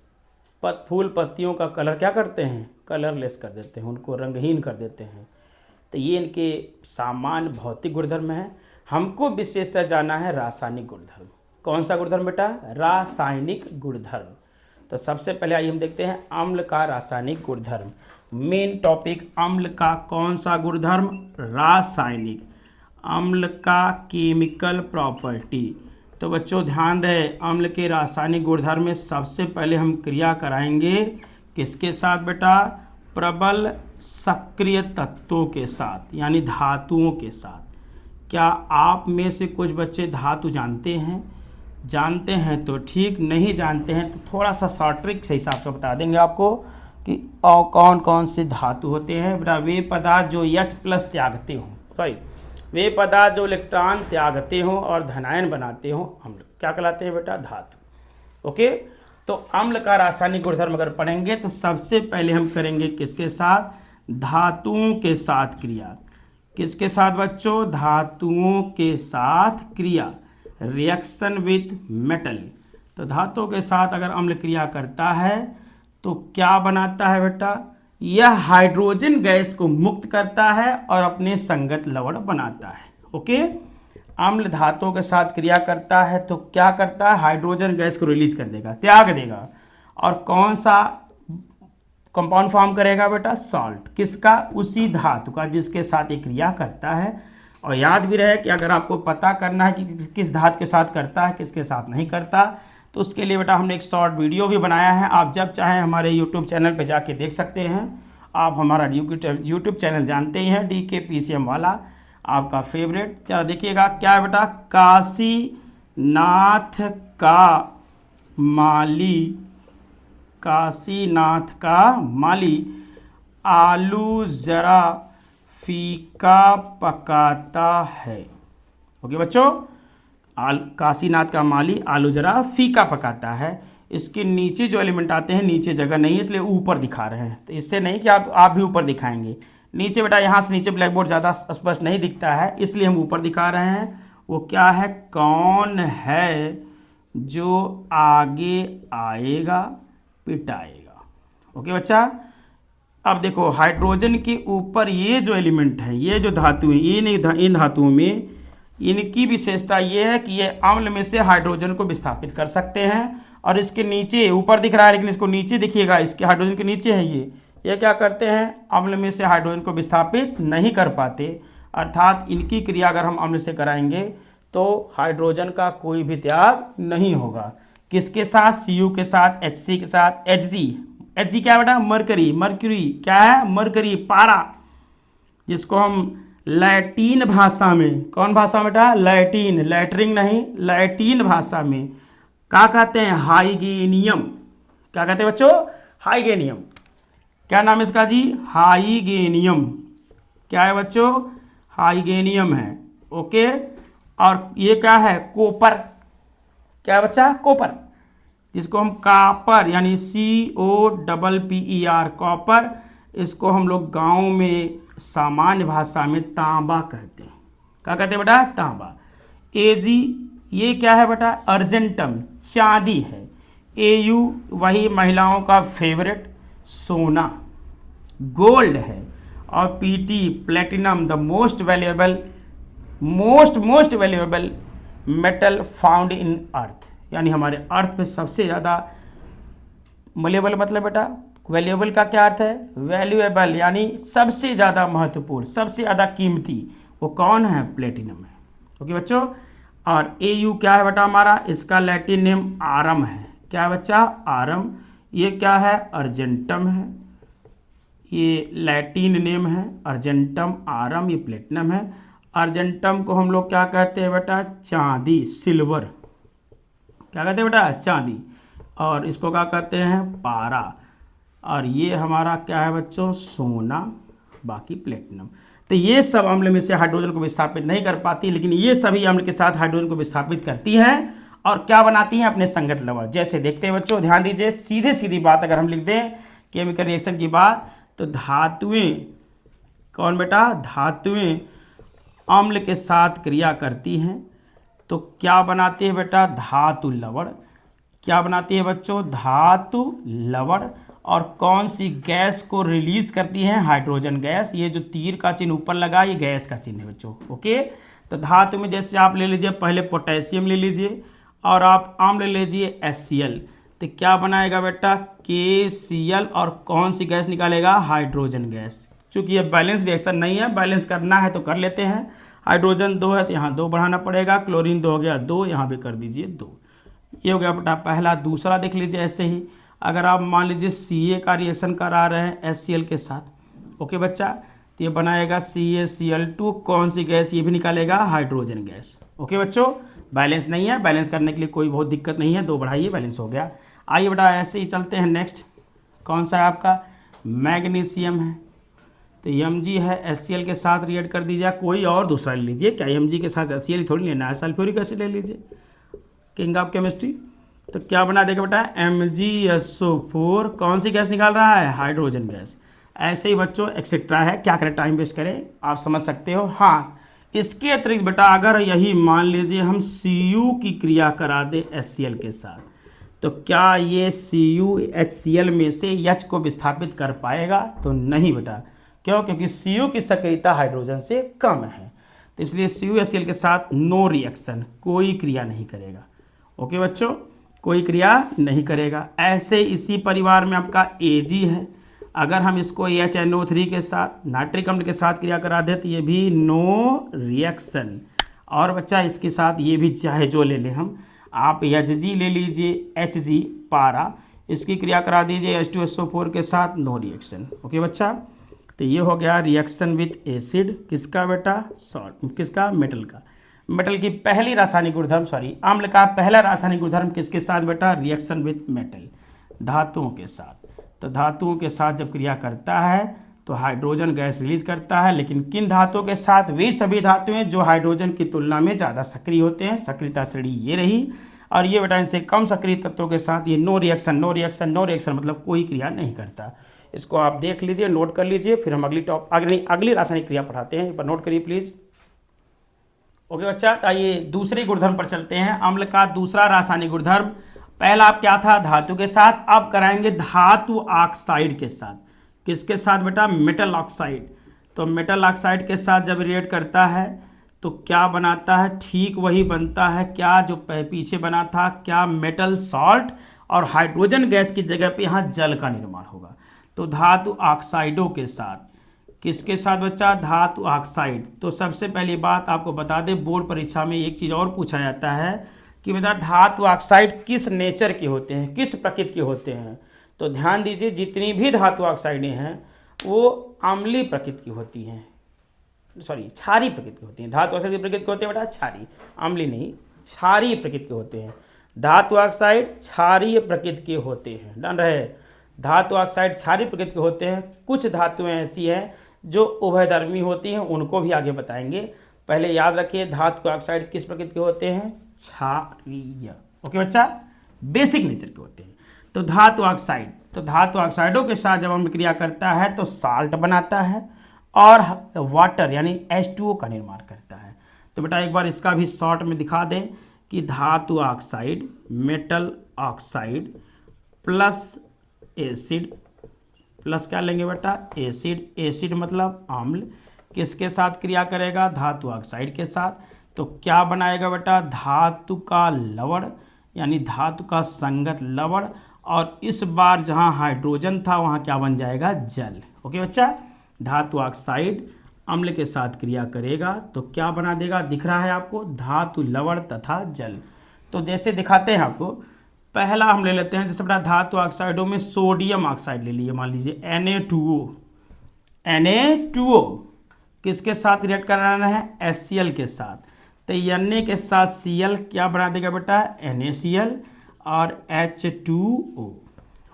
फूल पत्तियों का कलर क्या करते हैं, कलरलेस कर देते हैं, उनको रंगहीन कर देते हैं। तो ये इनके सामान्य भौतिक गुणधर्म है। हमको विशेषतः जाना है रासायनिक गुणधर्म। कौन सा गुणधर्म बेटा, रासायनिक गुणधर्म। तो सबसे पहले आइए हम देखते हैं अम्ल का रासायनिक गुणधर्म। मेन टॉपिक अम्ल का कौन सा गुणधर्म, रासायनिक, अम्ल का केमिकल प्रॉपर्टी। तो बच्चों ध्यान रहे, अम्ल के रासायनिक गुणधर्म में सबसे पहले हम क्रिया कराएंगे किसके साथ बेटा, प्रबल सक्रिय तत्वों के साथ, यानी धातुओं के साथ। क्या आप में से कुछ बच्चे धातु जानते हैं? जानते हैं तो ठीक, नहीं जानते हैं तो थोड़ा सा शॉर्ट ट्रिक से हिसाब से बता देंगे आपको कि और कौन कौन से धातु होते हैं। बेटा वे पदार्थ जो H+ त्यागते हों, सॉरी वे पदार्थ जो इलेक्ट्रॉन त्यागते हों और धनायन बनाते हों, अम्ल क्या कहलाते हैं बेटा, धातु। ओके, तो अम्ल का रासायनिक गुणधर्म अगर पढ़ेंगे तो सबसे पहले हम करेंगे किसके साथ, धातुओं के साथ क्रिया। किसके साथ बच्चों, धातुओं के साथ क्रिया, रिएक्शन विथ मेटल। तो धातुओं के साथ अगर अम्ल क्रिया करता है तो क्या बनाता है बेटा, यह हाइड्रोजन गैस को मुक्त करता है और अपने संगत लवण बनाता है। ओके, अम्ल धातुओं के साथ क्रिया करता है तो क्या करता है, हाइड्रोजन गैस को रिलीज कर देगा, त्याग देगा, और कौन सा कंपाउंड फॉर्म करेगा बेटा, सॉल्ट। किसका, उसी धातु का जिसके साथ ये क्रिया करता है। और याद भी रहे कि अगर आपको पता करना है कि किस धातु के साथ करता है किसके साथ नहीं करता, तो उसके लिए बेटा हमने एक शॉर्ट वीडियो भी बनाया है, आप जब चाहें हमारे यूट्यूब चैनल पे जाके देख सकते हैं। आप हमारा यूट्यूब चैनल जानते ही हैं, DKPCM वाला, आपका फेवरेट। क्या देखिएगा, क्या है बेटा, काशीनाथ का माली, काशीनाथ का माली आलू जरा फीका पकाता है। ओके बच्चों, काशीनाथ का माली आलू जरा फीका पकाता है। इसके नीचे जो एलिमेंट आते हैं, नीचे जगह नहीं है इसलिए ऊपर दिखा रहे हैं, तो इससे नहीं कि आप भी ऊपर दिखाएंगे। नीचे बेटा यहाँ से नीचे ब्लैक बोर्ड ज़्यादा स्पष्ट नहीं दिखता है, इसलिए हम ऊपर दिखा रहे हैं। वो क्या है, कौन है जो आगे आएगा पिटाएगा। ओके बच्चा, अब देखो हाइड्रोजन के ऊपर ये जो एलिमेंट है, ये जो धातु है, इन धातुओं में इनकी विशेषता ये है कि ये अम्ल में से हाइड्रोजन को विस्थापित कर सकते हैं। और इसके नीचे, ऊपर दिख रहा है लेकिन इसको नीचे दिखिएगा, इसके हाइड्रोजन के नीचे है ये क्या करते हैं, अम्ल में से हाइड्रोजन को विस्थापित नहीं कर पाते। अर्थात इनकी क्रिया अगर हम अम्ल से कराएंगे तो हाइड्रोजन का कोई भी त्याग नहीं होगा। किसके साथ, Cu के साथ, Hc के साथ, Hg क्या बेटा, मरकरी क्या है, मरकरी, पारा, जिसको हम लैटिन भाषा में, कौन भाषा बेटा, लैटिन, लैटरिंग नहीं, लैटिन भाषा में क्या कहते हैं, हाइगेनियम। क्या कहते हैं बच्चों, हाइगेनियम। क्या नाम है इसका जी, हाइगेनियम। क्या है बच्चों, हाइगेनियम है। ओके, और ये क्या है, कोपर। क्या है बच्चा, कोपर, जिसको हम कापर यानी COPPER, कॉपर, इसको हम लोग गांव में सामान्य भाषा में तांबा कहते हैं। क्या कहते हैं बेटा, तांबा। Ag, ये क्या है बेटा, अर्जेंटम, चांदी है। Au वही महिलाओं का फेवरेट, सोना, गोल्ड है। और Pt, platinum, the most valuable metal found in earth, यानी हमारे अर्थ पे सबसे ज़्यादा मलेबल, मतलब बेटा वैल्यूएबल का क्या अर्थ है, वैल्यूएबल यानी सबसे ज़्यादा महत्वपूर्ण, सबसे ज़्यादा कीमती, वो कौन है, प्लेटिनम है। ओके बच्चों, और Au क्या है बेटा हमारा, इसका लैटिन नेम आरम है। क्या है बच्चा, आरम। ये क्या है, अर्जेंटम है, ये लैटिन नेम है, अर्जेंटम, आरम, ये प्लेटिनम है। अर्जेंटम को हम लोग क्या कहते हैं बेटा, चांदी, सिल्वर। क्या कहते हैं बेटा, चांदी। और इसको क्या कहते हैं, पारा। और ये हमारा क्या है बच्चों, सोना, बाकी प्लेटिनम। तो ये सब अम्ल में से हाइड्रोजन को विस्थापित नहीं कर पाती, लेकिन ये सभी अम्ल के साथ हाइड्रोजन को विस्थापित करती हैं और क्या बनाती हैं, अपने संगत लवण। जैसे देखते हैं बच्चों, ध्यान दीजिए, सीधे सीधी बात अगर हम लिख दें केमिकल रिएक्शन की बात, तो धातुएं, कौन बेटा, धातुएं अम्ल के साथ क्रिया करती हैं तो क्या बनाती है बेटा, धातु लवण। क्या बनाती है बच्चों, धातु लवण। और कौन सी गैस को रिलीज करती है, हाइड्रोजन गैस। ये जो तीर का चिन्ह ऊपर लगा, ये गैस का चिन्ह है बच्चों। ओके, तो धातु में जैसे आप ले लीजिए, पहले पोटेशियम ले लीजिए और आप अम्ल ले लीजिए HCl। तो क्या बनाएगा बेटा, KCl और कौन सी गैस निकालेगा, हाइड्रोजन गैस। चूंकि ये बैलेंस रिएक्शन नहीं है, बैलेंस करना है तो कर लेते हैं। हाइड्रोजन 2 है तो यहाँ 2 बढ़ाना पड़ेगा, क्लोरीन 2 हो गया 2, यहाँ भी कर दीजिए 2। ये हो गया बेटा पहला। दूसरा देख लीजिए ऐसे ही, अगर आप मान लीजिए Ca का रिएक्शन करा रहे हैं HCl के साथ, ओके बच्चा, तो ये बनाएगा CaCl2, कौन सी गैस, ये भी निकालेगा हाइड्रोजन गैस। ओके बच्चों, बैलेंस नहीं है, बैलेंस करने के लिए कोई बहुत दिक्कत नहीं है, 2 बढ़ाइए बैलेंस हो गया। आइए बेटा ऐसे ही चलते हैं नेक्स्ट, कौन सा है आपका, मैग्नीशियम है, तो Mg है HCl के साथ रिएक्ट कर दीजिए, कोई और दूसरा ले लीजिए, क्या Mg के साथ HCl थोड़ी लेना है, सल्फ्यूरिक एसिड ले लीजिए, किंग ऑफ केमिस्ट्री। तो क्या बना देगा बेटा, MgSO4, कौन सी गैस निकाल रहा है, हाइड्रोजन गैस। ऐसे ही बच्चों एक्सेट्रा है, क्या करें, टाइम वेस्ट करें, आप समझ सकते हो। हाँ, इसके अतिरिक्त बेटा अगर यही मान लीजिए हम Cu की क्रिया करा दे HCl के साथ, तो क्या ये Cu HCl में से H को विस्थापित कर पाएगा, तो नहीं बेटा, क्यों, क्योंकि Cu की सक्रियता हाइड्रोजन से कम है, तो इसलिए Cu HCl के साथ नो रिएक्शन, कोई क्रिया नहीं करेगा। ओके बच्चों, कोई क्रिया नहीं करेगा। ऐसे इसी परिवार में आपका Ag है, अगर हम इसको HNO3 के साथ नाइट्रिक अम्ल के साथ क्रिया करा दे तो ये भी नो रिएक्शन। और बच्चा इसके साथ ये भी चाहे जो ले लें हम, आप Hg ले लीजिए, Hg पारा, इसकी क्रिया करा दीजिए H2SO4 के साथ, नो रिएक्शन। ओके बच्चा, तो ये हो गया रिएक्शन विथ एसिड, किसका बेटा, सॉल्ट, किसका, मेटल का। मेटल की पहली रासायनिक गुणधर्म, सॉरी अम्ल का पहला रासायनिक गुणधर्म किसके साथ बेटा, रिएक्शन विथ मेटल, धातुओं के साथ। तो धातुओं के साथ जब क्रिया करता है तो हाइड्रोजन गैस रिलीज करता है, लेकिन किन धातुओं के साथ, वे सभी धातुएं जो हाइड्रोजन की तुलना में ज़्यादा सक्रिय होते हैं, सक्रियता श्रेणी ये रही। और ये बेटा इनसे कम सक्रिय तत्वों के साथ ये no reaction, no reaction, no reaction, मतलब कोई क्रिया नहीं करता। इसको आप देख लीजिए, नोट कर लीजिए, फिर हम अगली रासायनिक क्रिया पढ़ाते हैं, एक बार नोट करिए प्लीज। ओके बच्चा, तो आइए दूसरे गुणधर्म पर चलते हैं। अम्ल का दूसरा रासायनिक गुणधर्म, पहला आप क्या था, धातु के साथ, अब कराएंगे धातु ऑक्साइड के साथ। किसके साथ बेटा, मेटल ऑक्साइड। तो मेटल ऑक्साइड के साथ जब रिएक्ट करता है तो क्या बनाता है, ठीक वही बनता है क्या जो पीछे बना था, क्या, मेटल सॉल्ट, और हाइड्रोजन गैस की जगह पे यहाँ जल का निर्माण होगा। तो धातु ऑक्साइडों के साथ, किसके साथ बच्चा, धातु ऑक्साइड। तो सबसे पहली बात आपको बता दें, बोर्ड परीक्षा में एक चीज़ और पूछा जाता है कि बेटा धातु ऑक्साइड किस नेचर के होते हैं, किस प्रकृति के होते हैं। तो ध्यान दीजिए, जितनी भी धातु ऑक्साइडें हैं वो अम्लीय प्रकृति की होती हैं, सॉरी क्षारीय प्रकृति की होती हैं। धातु ऑक्साइड की प्रकृति के होते हैं बेटा क्षारीय, अम्लीय नहीं, क्षारीय प्रकृति के होते हैं। धातु ऑक्साइड क्षारीय प्रकृति के होते हैं, डन रहे। धातु ऑक्साइड क्षारीय प्रकृति के होते हैं। कुछ धातुएं ऐसी हैं जो उभयधर्मी होती हैं, उनको भी आगे बताएंगे। पहले याद रखिए धातु ऑक्साइड किस प्रकृति के होते हैं, क्षारीय। ओके बच्चा, बेसिक नेचर के होते हैं। तो धातु ऑक्साइड, तो धातु ऑक्साइडों के साथ जब हम क्रिया करता है तो साल्ट बनाता है और वाटर यानी H2O का निर्माण करता है। तो बेटा एक बार इसका भी शॉर्ट में दिखा दें कि धातु oxide, metal oxide plus acid, plus क्या लेंगे बेटा, एसिड। एसिड मतलब अम्ल, किसके साथ क्रिया करेगा, धातु ऑक्साइड के साथ। तो क्या बनाएगा बेटा, धातु का लवण यानी धातु का संगत लवण, और इस बार जहाँ हाइड्रोजन था वहाँ क्या बन जाएगा, जल। ओके बच्चा, धातु ऑक्साइड अम्ल के साथ क्रिया करेगा तो क्या बना देगा, दिख रहा है आपको, धातु लवण तथा जल। तो जैसे दिखाते हैं आपको, पहला हम ले लेते हैं, जैसे बेटा धातु ऑक्साइडों में सोडियम ऑक्साइड ले लिए, मान लीजिए Na2O। Na2O किसके साथ रिएक्ट कराना है, HCl के साथ। तो Na के साथ Cl क्या बना देगा बेटा, NaCl और H2O।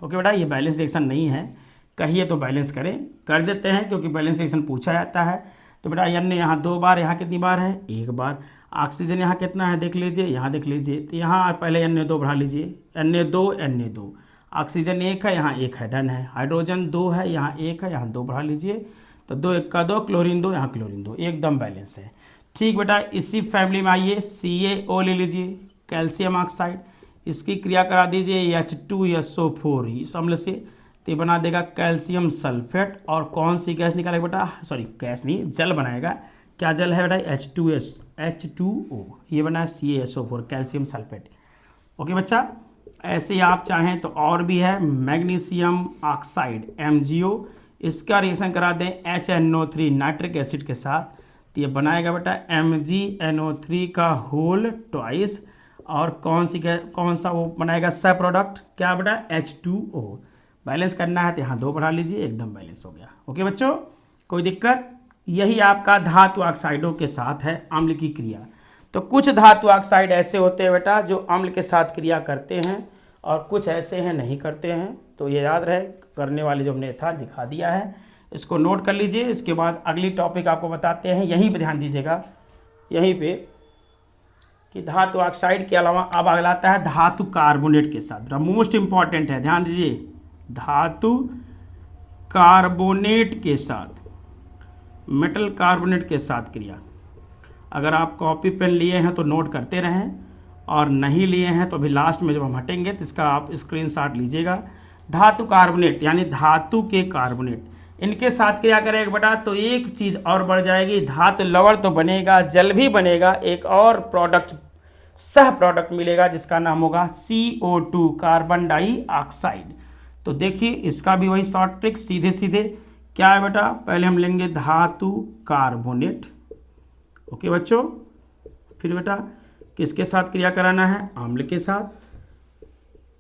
ओके बेटा, ये बैलेंस रिएक्शन नहीं है, कहिए तो बैलेंस करें, कर देते हैं क्योंकि बैलेंस रिएक्शन पूछा जाता है। तो बेटा Na यहाँ 2 बार, यहाँ कितनी बार है, 1 बार। ऑक्सीजन यहाँ कितना है देख लीजिए, यहाँ देख लीजिए, तो यहाँ पहले Na2 बढ़ा लीजिए, Na2 ऑक्सीजन 1 है, यहाँ 1 है, डन है। हाइड्रोजन 2 है, यहाँ 1 है, यहाँ 2 बढ़ा लीजिए, तो 2 1 का 2, क्लोरीन 2, यहाँ क्लोरीन 2, एकदम बैलेंस है। ठीक बेटा, इसी फैमिली में आइए CaO ले लीजिए, कैल्शियम ऑक्साइड, इसकी क्रिया करा दीजिए H2SO4 इस अम्ल से, तो बना देगा कैल्शियम सल्फेट। और कौन सी गैस निकालेगा बेटा, सॉरी गैस नहीं, जल बनाएगा। क्या जल है बेटा, H2O, ये बना CaSO4 कैल्शियम सल्फेट। ओके बच्चा, ऐसे आप चाहें तो और भी है, मैग्नीशियम ऑक्साइड MgO, इसका रिएक्शन करा दें HNO3 नाइट्रिक एसिड के साथ, तो ये बनाएगा बेटा MgNO3 का होल ट्वाइस, और कौन सा वो बनाएगा सब प्रोडक्ट, क्या बेटा H2O। बैलेंस करना है तो यहाँ 2 बढ़ा लीजिए, एकदम बैलेंस हो गया। ओके बच्चों, कोई दिक्कत? यही आपका धातु ऑक्साइडों के साथ है अम्ल की क्रिया। तो कुछ धातु ऑक्साइड ऐसे होते हैं बेटा जो अम्ल के साथ क्रिया करते हैं, और कुछ ऐसे हैं नहीं करते हैं। तो ये याद रहे, करने वाले जो हमने था दिखा दिया है, इसको नोट कर लीजिए। इसके बाद अगली टॉपिक आपको बताते हैं, यहीं पे ध्यान दीजिएगा, यहीं पे कि धातु ऑक्साइड के अलावा अब अगला आता है धातु कार्बोनेट के साथ। मोस्ट इंपॉर्टेंट है, ध्यान दीजिए, धातु कार्बोनेट के साथ, मेटल कार्बोनेट के साथ क्रिया। अगर आप कॉपी पेन लिए हैं तो नोट करते रहें, और नहीं लिए हैं तो अभी लास्ट में जब हम हटेंगे तो इसका आप स्क्रीनशॉट लीजिएगा। धातु कार्बोनेट यानी धातु के कार्बोनेट, इनके साथ क्रिया करेगा बेटा तो एक चीज़ और बढ़ जाएगी, धातु लवण तो बनेगा, जल भी बनेगा, एक और प्रोडक्ट सह प्रोडक्ट मिलेगा जिसका नाम होगा CO2 कार्बन डाइऑक्साइड। तो देखिए इसका भी वही शॉर्ट ट्रिक, सीधे सीधे क्या है बेटा, पहले हम लेंगे धातु कार्बोनेट। ओके बच्चों, फिर बेटा किसके साथ क्रिया कराना है, अम्ल के साथ,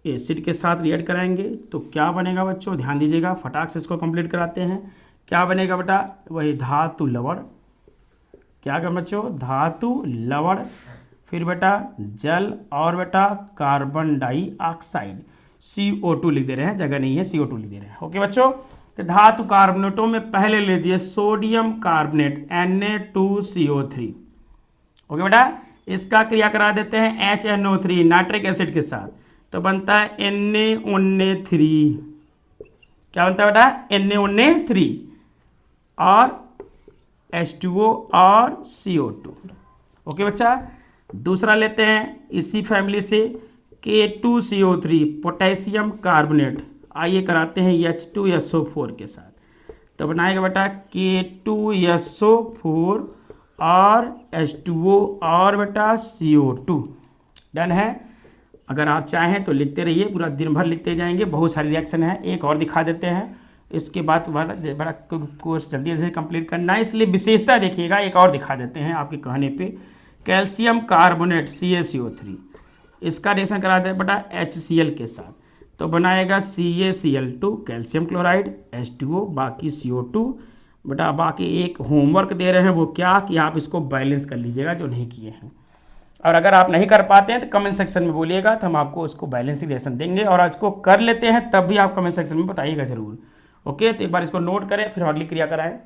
एसिड के साथ रिएक्ट कराएंगे तो क्या बनेगा बच्चों, ध्यान दीजिएगा, फटाक से इसको कंप्लीट कराते हैं। क्या बनेगा बेटा, वही धातु लवण, क्या कर बच्चों, धातु लवण, फिर बेटा जल, और बेटा कार्बन डाइऑक्साइड, CO2 लिख दे रहे हैं, जगह नहीं है, CO2 लिख दे रहे हैं। ओके बच्चों, तो धातु कार्बोनेटों में पहले लीजिए सोडियम कार्बोनेट Na2CO3। ओके बेटा, इसका क्रिया करा देते हैं HNO3 नाइट्रिक एसिड के साथ, तो बनता है Na3। क्या बनता है बेटा, Na3 और H2O और CO2। ओके बच्चा, दूसरा लेते हैं इसी फैमिली से K2CO3 पोटेशियम कार्बोनेट, आइए कराते हैं H2SO4 के साथ, तो बनाएगा बेटा K2SO4 और H2O और बेटा CO2। डन है। अगर आप चाहें तो लिखते रहिए, पूरा दिन भर लिखते जाएंगे, बहुत सारी रिएक्शन है। एक और दिखा देते हैं, इसके बाद बड़ा कोर्स जल्दी से कंप्लीट करना है, इसलिए विशेषता देखिएगा। एक और दिखा देते हैं आपके कहने पे, कैल्शियम कार्बोनेट CaCO3, इसका रिएक्शन करा दे बेटा HCl के साथ, तो बनाएगा CaCl2 कैल्शियम क्लोराइड H2O, बाकी CO2। बेटा बाकी एक होमवर्क दे रहे हैं, वो क्या कि आप इसको बैलेंस कर लीजिएगा जो नहीं किए हैं, और अगर आप नहीं कर पाते हैं तो कमेंट सेक्शन में बोलिएगा, तो हम आपको उसको बैलेंसिंग रिएक्शन देंगे, और इसको कर लेते हैं तब भी आप कमेंट सेक्शन में बताइएगा जरूर। ओके, तो एक बार इसको नोट करें, फिर अगली क्रिया कराएं।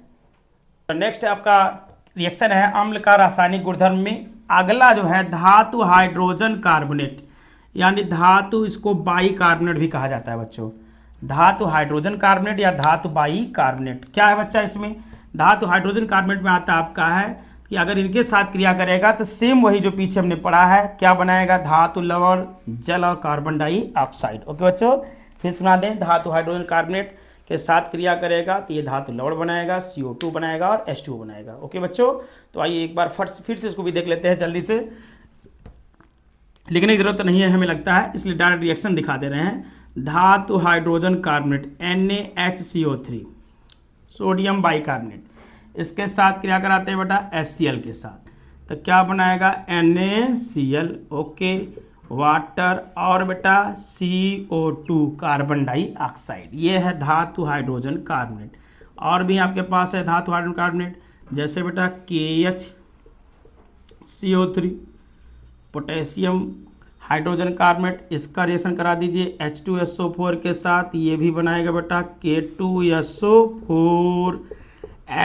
तो नेक्स्ट आपका रिएक्शन है अम्ल का रासायनिक गुणधर्म में अगला जो है धातु हाइड्रोजन कार्बोनेट, यानी धातु, इसको बाई कार्बोनेट भी कहा जाता है बच्चों, धातु हाइड्रोजन कार्बोनेट या धातु बाई कार्बोनेट। क्या है बच्चा इसमें, धातु हाइड्रोजन कार्बोनेट में आता आपका है कि अगर इनके साथ क्रिया करेगा तो सेम वही जो पीछे हमने पढ़ा है, क्या बनाएगा, धातु लवण, जल और कार्बन डाइऑक्साइड। ओके बच्चों, फिर सुना दें, धातु हाइड्रोजन कार्बोनेट के साथ क्रिया करेगा तो ये धातु लवण बनाएगा, CO2 बनाएगा और H2O बनाएगा। ओके बच्चों, तो आइए एक बार फिर से इसको भी देख लेते हैं जल्दी से, लिखने की जरूरत नहीं है हमें लगता है, इसलिए डायरेक्ट रिएक्शन दिखा दे रहे हैं। धातु hydrogen carbonate NaHCO3 sodium bicarbonate, इसके साथ क्रिया कराते हैं बेटा HCl के साथ, तो क्या बनाएगा NaCl, ओके, वाटर और बेटा CO2 कार्बन डाइऑक्साइड। ये है धातु हाइड्रोजन कार्बोनेट। और भी आपके पास है धातु हाइड्रोजन कार्बोनेट, जैसे बेटा KHCO3 पोटेशियम हाइड्रोजन कार्बोनेट, इसका रिएक्शन करा दीजिए H2SO4 के साथ, ये भी बनाएगा बेटा K2SO4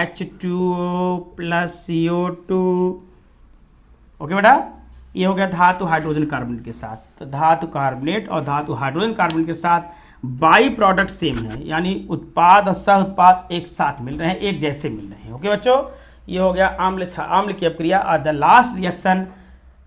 H2O plus CO2। Okay बेटा, ये हो गया धातु हाइड्रोजन कार्बोनेट के साथ। तो धातु कार्बोनेट और धातु हाइड्रोजन कार्बोनेट के साथ बाई प्रोडक्ट सेम है, यानी उत्पाद और सह उत्पाद एक साथ मिल रहे हैं, एक जैसे मिल रहे हैं। ओके बच्चों, ये हो गया अम्ल की अपक्रिया। और द लास्ट रिएक्शन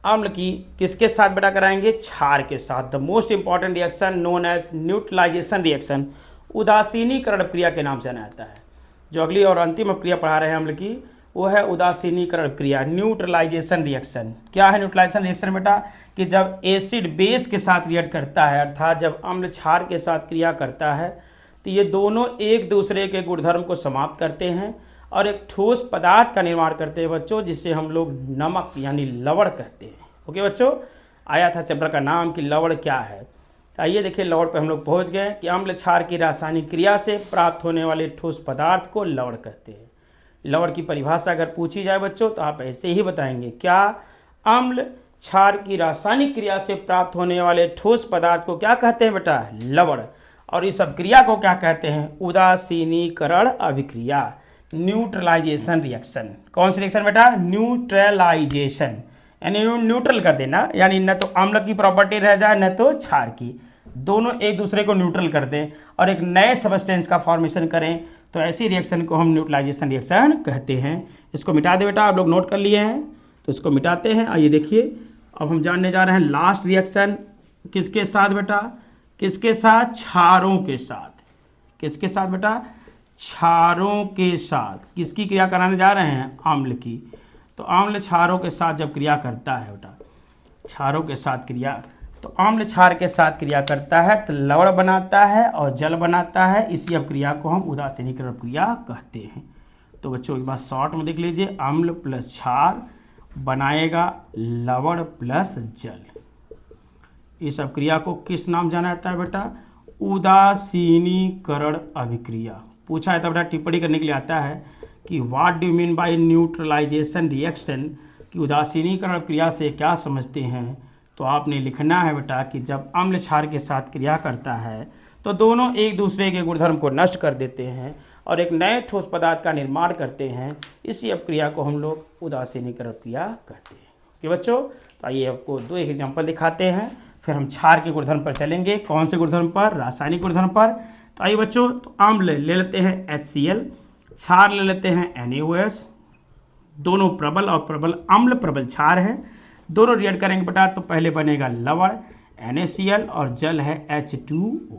अम्ल की किसके साथ बेटा कराएंगे, क्षार के साथ। The most important reaction known as neutralisation reaction, उदासीनीकरण क्रिया के नाम से जाना जाता है। जो अगली और अंतिम अपक्रिया पढ़ा रहे हैं अम्ल की, वो है उदासीनीकरण क्रिया, न्यूट्रलाइजेशन रिएक्शन। क्या है न्यूट्रलाइजेशन रिएक्शन बेटा? कि जब एसिड बेस के साथ रिएक्ट करता है, अर्थात जब अम्ल क्षार के साथ क्रिया करता है, तो ये दोनों एक दूसरे के गुणधर्म को समाप्त करते हैं और एक ठोस पदार्थ का निर्माण करते हैं बच्चों, जिसे हम लोग नमक यानी लवण कहते हैं। ओके बच्चों, आया था चैप्टर का नाम कि लवण क्या है। आइए देखिए लवण पे हम लोग पहुंच गए कि अम्ल क्षार की रासायनिक क्रिया से प्राप्त होने वाले ठोस पदार्थ को लवण कहते हैं। लवण की परिभाषा अगर पूछी जाए बच्चों तो आप ऐसे ही बताएंगे, क्या अम्ल क्षार की रासायनिक क्रिया से प्राप्त होने वाले ठोस पदार्थ को क्या कहते हैं बेटा? लवण। और इस अभिक्रिया को क्या कहते हैं? उदासीनीकरण अभिक्रिया, न्यूट्रलाइजेशन रिएक्शन। कौन सी रिएक्शन बेटा? न्यूट्रलाइजेशन, यानी न्यूट्रल कर देना, यानी न तो अम्ल की प्रॉपर्टी रह जाए न तो क्षार की, दोनों एक दूसरे को न्यूट्रल कर दें और एक नए सबस्टेंस का फॉर्मेशन करें, तो ऐसी रिएक्शन को हम न्यूट्रलाइजेशन रिएक्शन कहते हैं। इसको मिटा दे बेटा, आप लोग नोट कर लिए हैं तो इसको मिटाते हैं। आइए देखिए, अब हम जानने जा रहे हैं लास्ट रिएक्शन किसके साथ बेटा? किसके साथ? क्षारों के साथ। किसके साथ बेटा? क्षारों के साथ। किसकी क्रिया कराने जा रहे हैं? अम्ल की। तो अम्ल क्षारों के साथ जब क्रिया करता है बेटा, क्षारों के साथ क्रिया, तो अम्ल क्षार के साथ क्रिया करता है तो लवण बनाता है और जल बनाता है। इसी अपक्रिया को हम उदासीनीकरण क्रिया कहते हैं। तो बच्चों एक बात शॉर्ट में देख लीजिए, अम्ल प्लस क्षार बनाएगा लवण प्लस जल। इस अपक्रिया को किस नाम जाना जाता है बेटा? उदासीनीकरण अभिक्रिया। पूछा है तो बेटा टिप्पणी करने के लिए आता है कि what do mean by neutralization reaction, कि उदासीनीकरण क्रिया से क्या समझते हैं? तो आपने लिखना है बेटा कि जब अम्ल क्षार के साथ क्रिया करता है तो दोनों एक दूसरे के गुणधर्म को नष्ट कर देते हैं और एक नए ठोस पदार्थ का निर्माण करते हैं। इसी अपक्रिया को हम लोग उदासीनीकरण क्रिया कहते हैं। कि बच्चों, तो आइए आपको दो एक एग्जाम्पल दिखाते हैं, फिर हम क्षार के गुणधर्म पर चलेंगे। कौन से गुणधर्म पर? रासायनिक गुणधर्म पर। तो आइए बच्चों, तो अम्ल ले लेते हैं HCl, क्षार ले लेते हैं NaOH। दोनों प्रबल और प्रबल अम्ल प्रबल क्षार हैं, दोनों रिएक्ट करेंगे बेटा तो पहले बनेगा लवण NaCl और जल है H2O।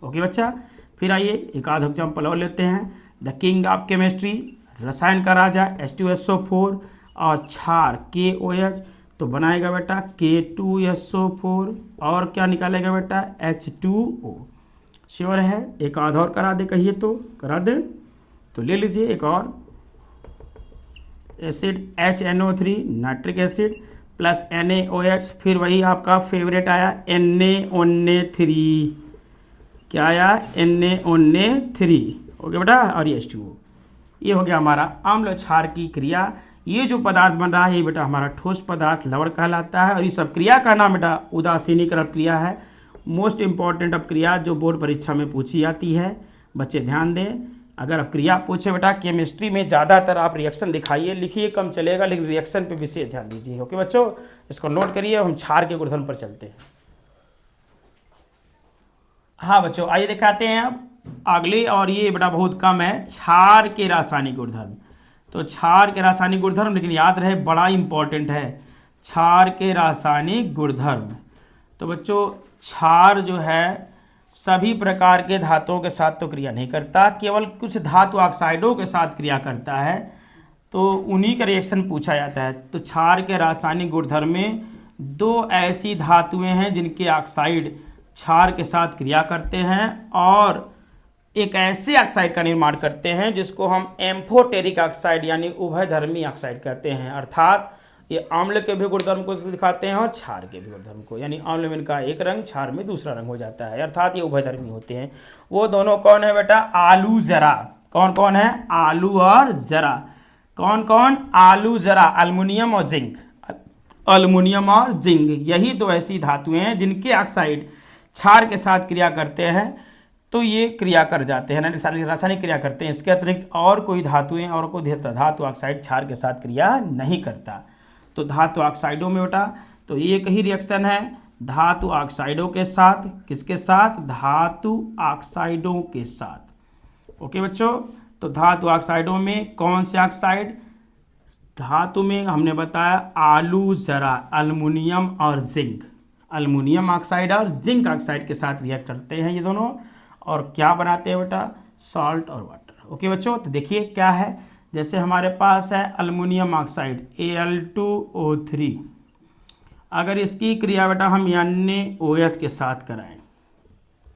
ओके बच्चा, फिर आइए एक आध एग्जाम्पल और लेते हैं। द किंग ऑफ केमिस्ट्री, रसायन का राजा H2SO4 और क्षार KOH, तो बनाएगा बेटा K2SO4 और क्या निकालेगा बेटा? H2O। श्योर है? एक आध और करा दे, कहिए तो करा दे। तो ले लीजिए एक और acid HNO3 nitric acid plus NaOH, फिर वही आपका फेवरेट आया Na3। क्या आया? Na3। ओके बेटा, और ये H2O। ये हो गया हमारा अम्ल क्षार की क्रिया। ये जो पदार्थ बन रहा है ये बेटा हमारा ठोस पदार्थ लवण कहलाता है और इस अपक्रिया का नाम बेटा उदासीनीकरण क्रिया है। मोस्ट इंपॉर्टेंट अपक्रिया जो बोर्ड परीक्षा में पूछी जाती है, बच्चे ध्यान दें। अगर अपक्रिया पूछे बेटा केमिस्ट्री में ज़्यादातर आप रिएक्शन दिखाइए, लिखिए कम चलेगा, लेकिन रिएक्शन पे विशेष ध्यान दीजिए। ओके बच्चों, इसको नोट करिए। हम क्षार के गुणधर्म पर चलते हैं। हाँ बच्चों, आइए दिखाते हैं अब अगले, और ये बेटा बहुत कम है, क्षार के रासायनिक गुणधर्म। तो क्षार के रासायनिक गुणधर्म, लेकिन याद रहे बड़ा इंपॉर्टेंट है, क्षार के रासायनिक गुणधर्म। तो बच्चों क्षार जो है सभी प्रकार के धातुओं के साथ तो क्रिया नहीं करता, केवल कुछ धातु ऑक्साइडों के साथ क्रिया करता है, तो उन्हीं का रिएक्शन पूछा जाता है। तो क्षार के रासायनिक गुणधर्म में दो ऐसी धातुएं हैं जिनके ऑक्साइड क्षार के साथ क्रिया करते हैं और एक ऐसे ऑक्साइड का निर्माण करते हैं जिसको हम एम्फोटेरिक ऑक्साइड यानी उभयधर्मी ऑक्साइड कहते हैं। अर्थात ये अम्ल के भी गुणधर्म को दिखाते हैं और क्षार के भी गुणधर्म को, यानी अम्ल में इनका एक रंग, क्षार में दूसरा रंग हो जाता है, अर्थात ये उभयधर्मी होते हैं। वो दोनों कौन है बेटा? आलू जरा। कौन कौन है? आलू और जरा। कौन कौन? आलू जरा, अल्मुनियम और जिंक। अल्मुनियम और जिंक, यही दो ऐसी धातुएं हैं जिनके ऑक्साइड क्षार के साथ क्रिया करते हैं तो ये क्रिया कर जाते हैं, रासायनिक क्रिया करते हैं। इसके अतिरिक्त और कोई धातुएं और कोई धातु ऑक्साइड क्षार के साथ क्रिया नहीं करता। तो धातु ऑक्साइडों में बेटा तो एक ही रिएक्शन है, धातु ऑक्साइडों के साथ। किसके साथ? धातु ऑक्साइडों के साथ। ओके बच्चों, तो धातु ऑक्साइडों में कौन से ऑक्साइड? धातु में हमने बताया आलू जरा, अल्मुनियम और जिंक। अल्मुनियम ऑक्साइड और जिंक ऑक्साइड के साथ रिएक्ट करते हैं ये दोनों, और क्या बनाते हैं बेटा? सॉल्ट और वाटर। ओके बच्चों, तो देखिए क्या है, जैसे हमारे पास है अल्युमिनियम ऑक्साइड Al2O3, अगर इसकी क्रिया बेटा हम NaOH के साथ कराएं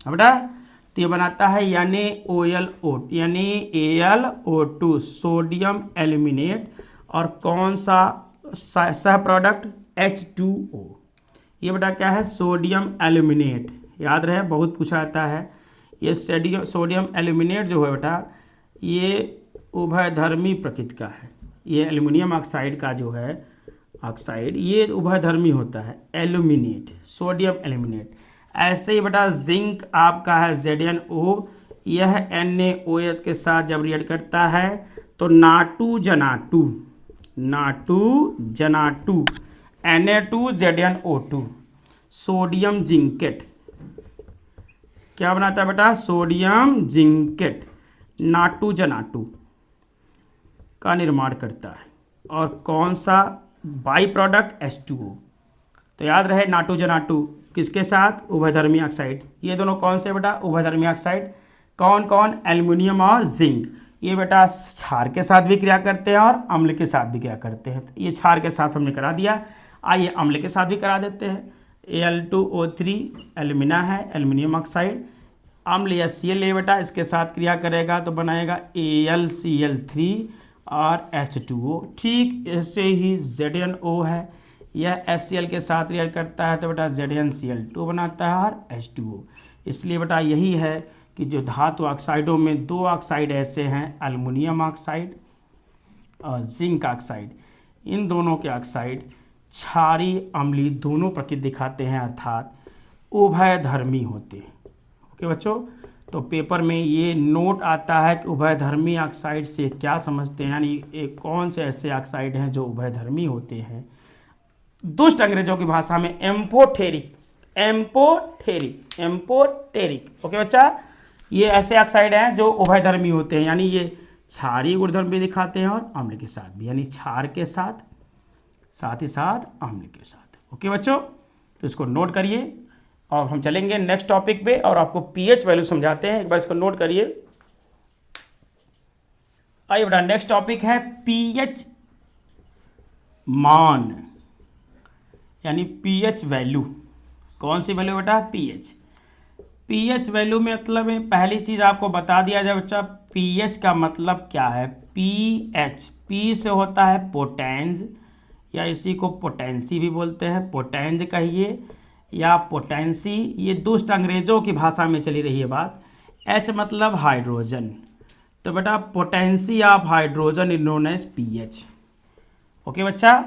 बेटा तो ये बनाता है NaOL2 सोडियम एल्यूमिनेट, और कौन सा सह प्रोडक्ट H2O। ये बेटा क्या है, सोडियम एल्यूमिनेट, याद रहे बहुत पूछा जाता है। ये सोडियम एल्यूमिनेट जो है बेटा ये उभयधर्मी प्रकृति का है। ये एल्युमिनियम ऑक्साइड का जो है ऑक्साइड ये उभयधर्मी होता है, एल्यूमिनेट, सोडियम एल्यूमिनेट। ऐसे ही बेटा जिंक आपका है ZnO, यह NaOH के साथ जब रिएक्ट करता है तो नाटू जनाटू Na2ZnO2 सोडियम जिंकेट क्या बनाता है बेटा, सोडियम जिंकेट नाटू जनाटू का निर्माण करता है। और कौन सा बाई प्रोडक्ट H2O। तो याद रहे नाटू जनाटू किसके साथ, उभयधर्मी ऑक्साइड। ये दोनों कौन से बेटा, उभयधर्मी ऑक्साइड। कौन कौन, एल्युमिनियम और जिंक। ये बेटा क्षार के साथ भी क्रिया करते हैं और अम्ल के साथ भी क्रिया करते हैं। तो ये क्षार के साथ हमने करा दिया, आइए अम्ल के साथ भी करा देते हैं। Al2O3 एल्यूमिना है, एल्युमिनियम ऑक्साइड। अम्ल या Cl बेटा इसके साथ क्रिया करेगा तो बनाएगा AlCl3 और H2O। ठीक ऐसे ही ZnO है, यह HCl के साथ रिएक्ट करता है तो बेटा ZnCl2 बनाता है और H2O। इसलिए बेटा यही है कि जो धातु ऑक्साइडों में दो ऑक्साइड ऐसे हैं, एल्युमिनियम ऑक्साइड और जिंक ऑक्साइड। इन दोनों के ऑक्साइड क्षारीय अम्लीय दोनों प्रकृति दिखाते हैं, अर्थात उभयधर्मी होते हैं। ओके बच्चों, तो पेपर में ये नोट आता है कि उभयधर्मी ऑक्साइड से क्या समझते हैं, यानी कौन से ऐसे ऑक्साइड हैं जो उभयधर्मी होते हैं। दुष्ट अंग्रेजों की भाषा में एम्फोटेरिक। ओके बच्चा, ये ऐसे ऑक्साइड हैं जो उभयधर्मी होते हैं, यानी ये क्षारीय गुणधर्म भी दिखाते हैं और अम्ल के साथ भी, यानी क्षार के साथ ही साथ अम्ल के साथ। ओके बच्चों, तो इसको नोट करिए और हम चलेंगे नेक्स्ट टॉपिक पे और आपको पीएच वैल्यू समझाते हैं। एक बार इसको नोट करिए। आइए बेटा, नेक्स्ट टॉपिक है पीएच मान, यानी पीएच वैल्यू। कौन सी वैल्यू बेटा, पीएच वैल्यू में मतलब पहली चीज आपको बता दिया जाए बच्चा, पीएच का मतलब क्या है। पीएच, पी से होता है पोटेंज, या इसी को पोटेंसी भी बोलते हैं, पोटेंज कहिए या पोटेंसी। ये दुष्ट अंग्रेजों की भाषा में चली रही है बात। एच मतलब हाइड्रोजन, तो बेटा potency of hydrogen is known as pH. Okay बच्चा,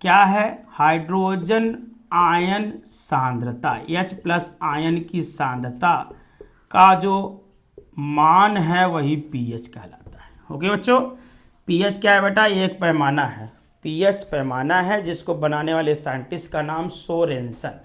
क्या है, हाइड्रोजन आयन सांद्रता, H+ आयन की सांद्रता का जो मान है वही पीएच कहलाता है। ओके बच्चों, पीएच क्या है बेटा, ये एक पैमाना है, पीएच पैमाना है जिसको बनाने वाले साइंटिस्ट का नाम सोरेनसन।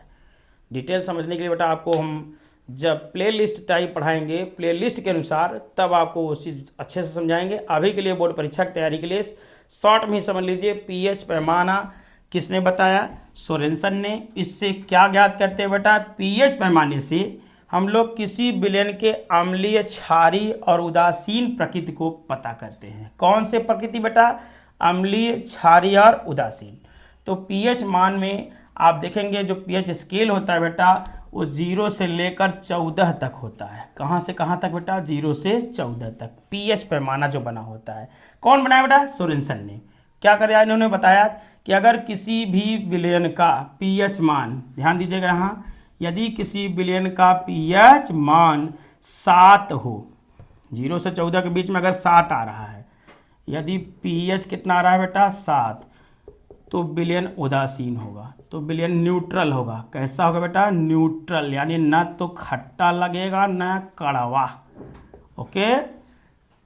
डिटेल समझने के लिए बेटा आपको हम जब प्लेलिस्ट टाइप पढ़ाएंगे, प्लेलिस्ट के अनुसार, तब आपको वो चीज़ अच्छे से समझाएंगे। अभी के लिए बोर्ड परीक्षा की तैयारी के लिए शॉर्ट में ही समझ लीजिए, पीएच पैमाना किसने बताया, सोरेनसन ने। इससे क्या ज्ञात करते हैं बेटा, पीएच पैमाने से हम लोग किसी विलयन के अम्लीय, क्षारीय और उदासीन प्रकृति को पता करते हैं। कौन से प्रकृति बेटा, अम्लीय, क्षारीय और उदासीन। तो पीएच मान में आप देखेंगे जो पीएच स्केल होता है बेटा वो 0 से लेकर 14 तक होता है। कहाँ से कहाँ तक बेटा, 0 से 14 तक पीएच पैमाना जो बना होता है। कौन बनाया बेटा, सोरेनसन ने। क्या कराया इन्होंने, बताया कि अगर किसी भी विलयन का पीएच मान, ध्यान दीजिएगा यहाँ, यदि किसी विलयन का पीएच मान 7 हो, 0 से 14 के बीच में अगर 7 आ रहा है, यदि पीएच कितना आ रहा है बेटा 7, तो विलयन उदासीन होगा, तो विलयन न्यूट्रल होगा। कैसा होगा बेटा, न्यूट्रल, यानी न तो खट्टा लगेगा न कड़वा। ओके,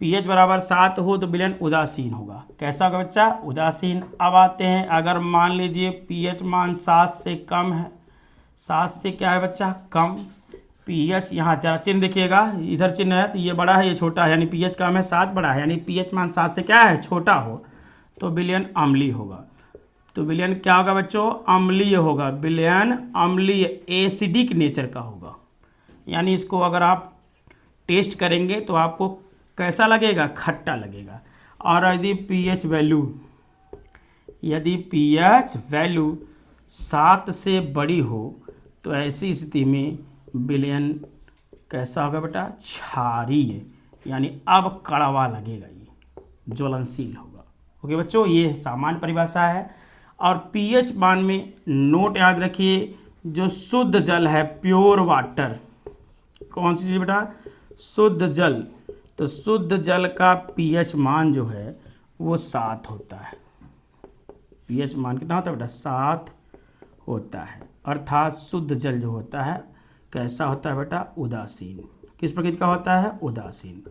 पीएच बराबर 7 हो तो विलयन उदासीन होगा। कैसा होगा बच्चा, उदासीन। अब आते हैं, अगर मान लीजिए पीएच मान 7 से कम है, 7 से क्या है बच्चा, कम। पीएच यहाँ जरा चिन्ह देखिएगा, इधर चिन्ह है तो ये बड़ा है ये छोटा है, यानी पीएच कम है 7 बड़ा है, यानी पीएच मान 7 से क्या है, छोटा हो, तो विलयन अम्लीय होगा। तो विलयन क्या होगा बच्चों, अम्लीय होगा। विलयन अम्लीय, एसिडिक नेचर का होगा, यानी इसको अगर आप टेस्ट करेंगे तो आपको कैसा लगेगा, खट्टा लगेगा। और यदि पीएच वैल्यू 7 से बड़ी हो तो ऐसी स्थिति में विलयन कैसा होगा बेटा, क्षारीय, यानी अब कड़वा लगेगा, ये ज्वलनशील होगा। ओके बच्चों, ये सामान्य परिभाषा है। और पीएच मान में नोट याद रखिए, जो शुद्ध जल है, प्योर वाटर, कौन सी चीज़ बेटा, शुद्ध जल, तो शुद्ध जल का पीएच मान जो है वो 7 होता है। पीएच मान कितना होता है बेटा, 7 होता है। अर्थात शुद्ध जल जो होता है कैसा होता है बेटा, उदासीन। किस प्रकृति का होता है, उदासीन।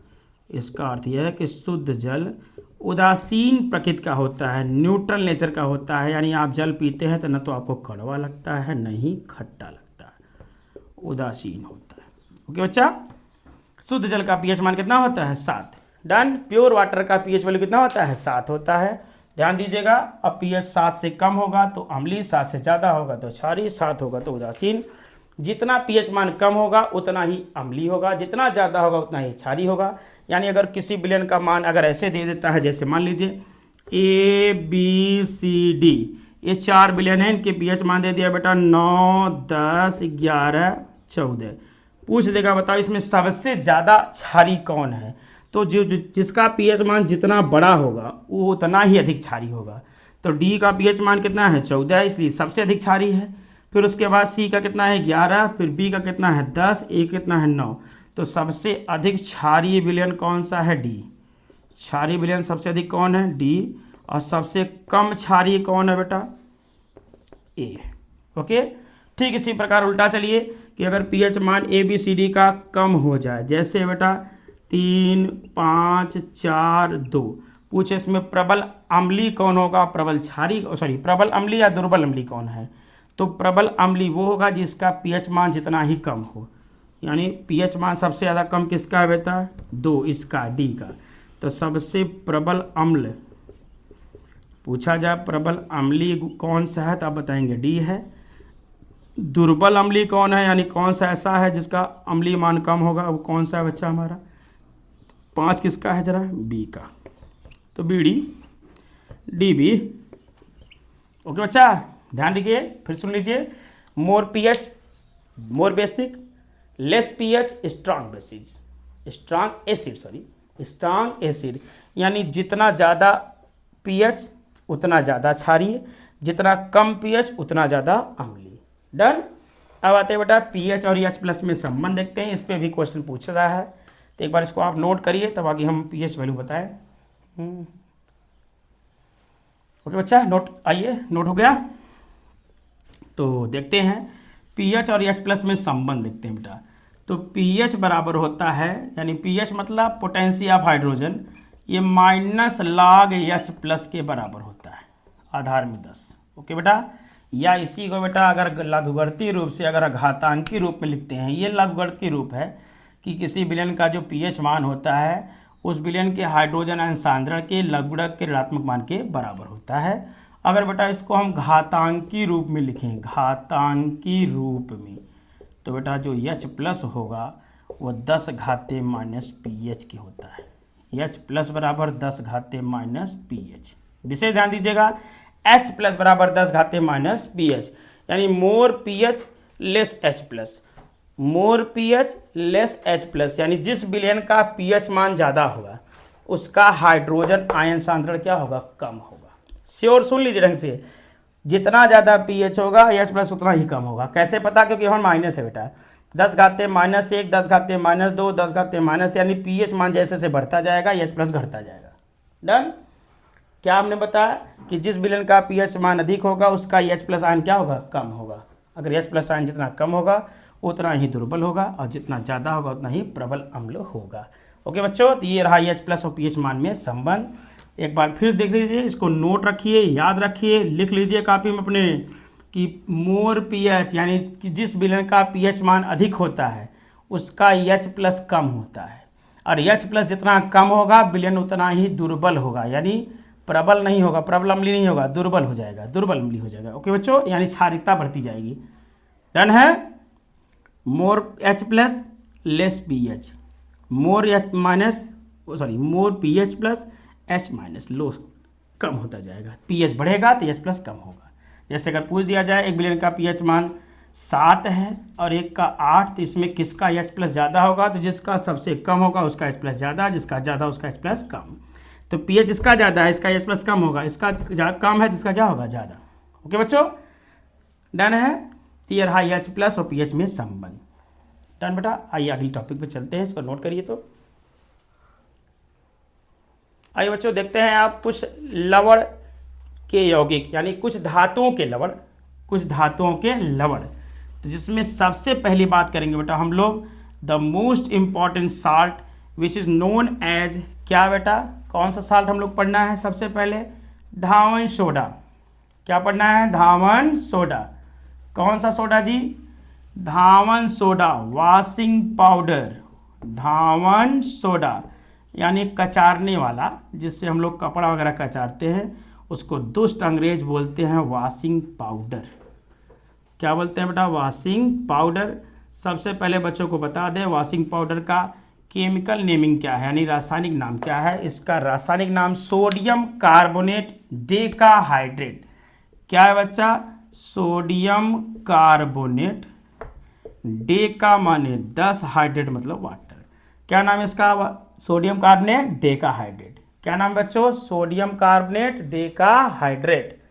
इसका अर्थ यह है कि शुद्ध जल उदासीन प्रकृति का होता है, न्यूट्रल नेचर का होता है। यानी आप जल पीते हैं तो न तो आपको कड़वा लगता है न ही खट्टा लगता है, उदासीन होता है। ओके बच्चा, शुद्ध जल का पीएच मान कितना होता है, 7। डन। प्योर वाटर का पीएच वैल्यू कितना होता है, 7 होता है। ध्यान दीजिएगा, अब पीएच 7 से कम होगा तो अम्लीय, 7 से ज़्यादा होगा तो क्षारीय, 7 होगा तो उदासीन। जितना पीएच मान कम होगा उतना ही अम्लीय होगा, जितना ज़्यादा होगा उतना ही क्षारीय होगा। यानी अगर किसी विलयन का मान अगर ऐसे दे देता है, जैसे मान लीजिए ABCD, ये 4 विलयन है, इनके पीएच मान दे दिया बेटा 9, 10, 11, 14। पूछ देगा बताओ इसमें सबसे ज़्यादा क्षारीय कौन है, तो जिसका पीएच मान जितना बड़ा होगा वो उतना ही अधिक क्षारीय होगा। तो डी का पीएच मान कितना है, 14, इसलिए सबसे अधिक क्षारीय है। फिर उसके बाद सी का कितना है, 11, फिर बी का कितना है, 10, ए कितना है, 9। तो सबसे अधिक क्षारीय विलयन कौन सा है, डी। क्षारीय विलयन सबसे अधिक कौन है, डी। और सबसे कम क्षारीय कौन है बेटा, ए। ओके, ठीक इसी प्रकार उल्टा चलिए कि अगर पीएच मान ABCD का कम हो जाए, जैसे बेटा 3, 5, 4, 2, पूछे इसमें प्रबल अम्लीय कौन होगा, प्रबल क्षारीय, प्रबल अम्लीय या दुर्बल अम्लीय कौन है, तो प्रबल अम्लीय वो होगा जिसका पीएच मान जितना ही कम हो। यानी पीएच मान सबसे ज़्यादा कम किसका है बेटा, 2, इसका, डी का। तो सबसे प्रबल अम्ल पूछा जाए, प्रबल अम्लीय कौन सा है तो आप बताएंगे डी है। दुर्बल अम्लीय कौन है, यानी कौन सा ऐसा है जिसका अम्लीय मान कम होगा, वो कौन सा है बच्चा हमारा, 5 किसका है जरा, बी का। तो बी डी बी। ओके बच्चा, ध्यान रखिए, फिर सुन लीजिए। More pH more basic, less pH strong basic, strong acid. यानी जितना ज़्यादा पीएच उतना ज़्यादा क्षारीय, जितना कम पीएच उतना ज़्यादा अम्लीय। डन। अब आते हैं बेटा पीएच और H+ में संबंध देखते हैं, इस पर भी क्वेश्चन पूछ रहा है, तो एक बार इसको आप नोट करिए तब आगे हम पीएच वैल्यू बताएं। ओके बच्चा, नोट आइए, नोट हो गया। तो देखते हैं पीएच और H+ में संबंध देखते हैं बेटा। तो पीएच बराबर होता है, यानी पीएच मतलब पोटेंशियल ऑफ हाइड्रोजन, ये -log H+ के बराबर होता है, आधार में 10। ओके बेटा, या इसी को बेटा अगर लघुगणकीय रूप से अगर घातांकी रूप में लिखते हैं, ये लघुगणकीय रूप है कि किसी विलयन का जो पीएच मान होता है उस विलयन के हाइड्रोजन आयन सांद्रण के लघुगणक के ऋणात्मक मान के बराबर होता है। अगर बेटा इसको हम घातांकी रूप में लिखें, घातांकी रूप में, तो बेटा जो H+ होगा वो 10 घाते माइनस पीएच की होता है। H+ बराबर 10 घाते माइनस पीएच। विशेष ध्यान दीजिएगा, H+ बराबर 10 घाते माइनस पीएच, यानी मोर पीएच लेस H+, मोर पीएच लेस H+, यानी जिस विलयन का पीएच मान ज़्यादा होगा उसका हाइड्रोजन आयन सांद्रण क्या होगा, कम होगा। श्योर, सुन लीजिए ढंग से, जितना ज़्यादा पीएच होगा H+ उतना ही कम होगा। कैसे पता, क्योंकि यहाँ माइनस है बेटा, 10 घाते -1, 10 घाते -2, 10 घाते माइनस, यानी पीएच मान जैसे से बढ़ता जाएगा H+ घटता जाएगा। डन। क्या हमने बताया कि जिस विलयन का पीएच मान अधिक होगा उसका H+ आयन क्या होगा, कम होगा। अगर H+ आयन जितना कम होगा उतना ही दुर्बल होगा और जितना ज़्यादा होगा उतना ही प्रबल अम्ल होगा। ओके बच्चों, तो ये रहा H+ और पीएच मान में संबंध। एक बार फिर देख लीजिए, इसको नोट रखिए, याद रखिए, लिख लीजिए कॉपी में अपने कि मोर पीएच, यानी कि जिस विलयन का पीएच मान अधिक होता है उसका H+ कम होता है, और H+ जितना कम होगा विलयन उतना ही दुर्बल होगा, यानी प्रबल नहीं होगा, प्रबल अम्लीय नहीं होगा, दुर्बल हो जाएगा, दुर्बल अम्लीय हो जाएगा। ओके बच्चों, यानी क्षारीयता बढ़ती जाएगी। डन है। मोर H+ लेस पीएच, मोर pH plus H minus low कम होता जाएगा, pH बढ़ेगा तो H प्लस कम होगा। जैसे अगर पूछ दिया जाए 1 बिलियन का pH मान 7 है और एक का 8, तो इसमें किसका H प्लस ज़्यादा होगा? तो जिसका सबसे कम होगा उसका H प्लस ज़्यादा, जिसका ज़्यादा उसका H प्लस कम। तो pH इसका ज़्यादा है, इसका H प्लस कम होगा, इसका ज़्यादा कम है तो इसका क्या होगा? ज़्यादा। ओके बच्चों, डन है। टियर हाई H प्लस और pH में संबंध। डन बेटा, आइए अगले टॉपिक पे चलते हैं, इसको नोट करिए। तो आइए बच्चों देखते हैं आप कुछ लवण के यौगिक यानी कुछ धातुओं के लवण, कुछ धातुओं के लवण। तो जिसमें सबसे पहली बात करेंगे बेटा हम लोग the most important salt which is known as, क्या बेटा कौन सा साल्ट हम लोग पढ़ना है? सबसे पहले धावन सोडा। क्या पढ़ना है? धावन सोडा। कौन सा सोडा जी? धावन सोडा, वॉशिंग पाउडर। धावन सोडा यानी कचारने वाला, जिससे हम लोग कपड़ा वगैरह कचारते हैं, उसको दुष्ट अंग्रेज बोलते हैं वॉशिंग पाउडर। क्या बोलते हैं बेटा? Washing powder. सबसे पहले बच्चों को बता दें वॉशिंग पाउडर का केमिकल नेमिंग क्या है, यानी रासायनिक नाम क्या है? इसका रासायनिक नाम सोडियम कार्बोनेट डेकाहाइड्रेट। क्या है बच्चा? सोडियम कार्बोनेट, डेका माने 10, हाइड्रेट मतलब वाटर। क्या नाम है इसका? Sodium carbonate decahydrate. क्या नाम बच्चों? Sodium carbonate decahydrate.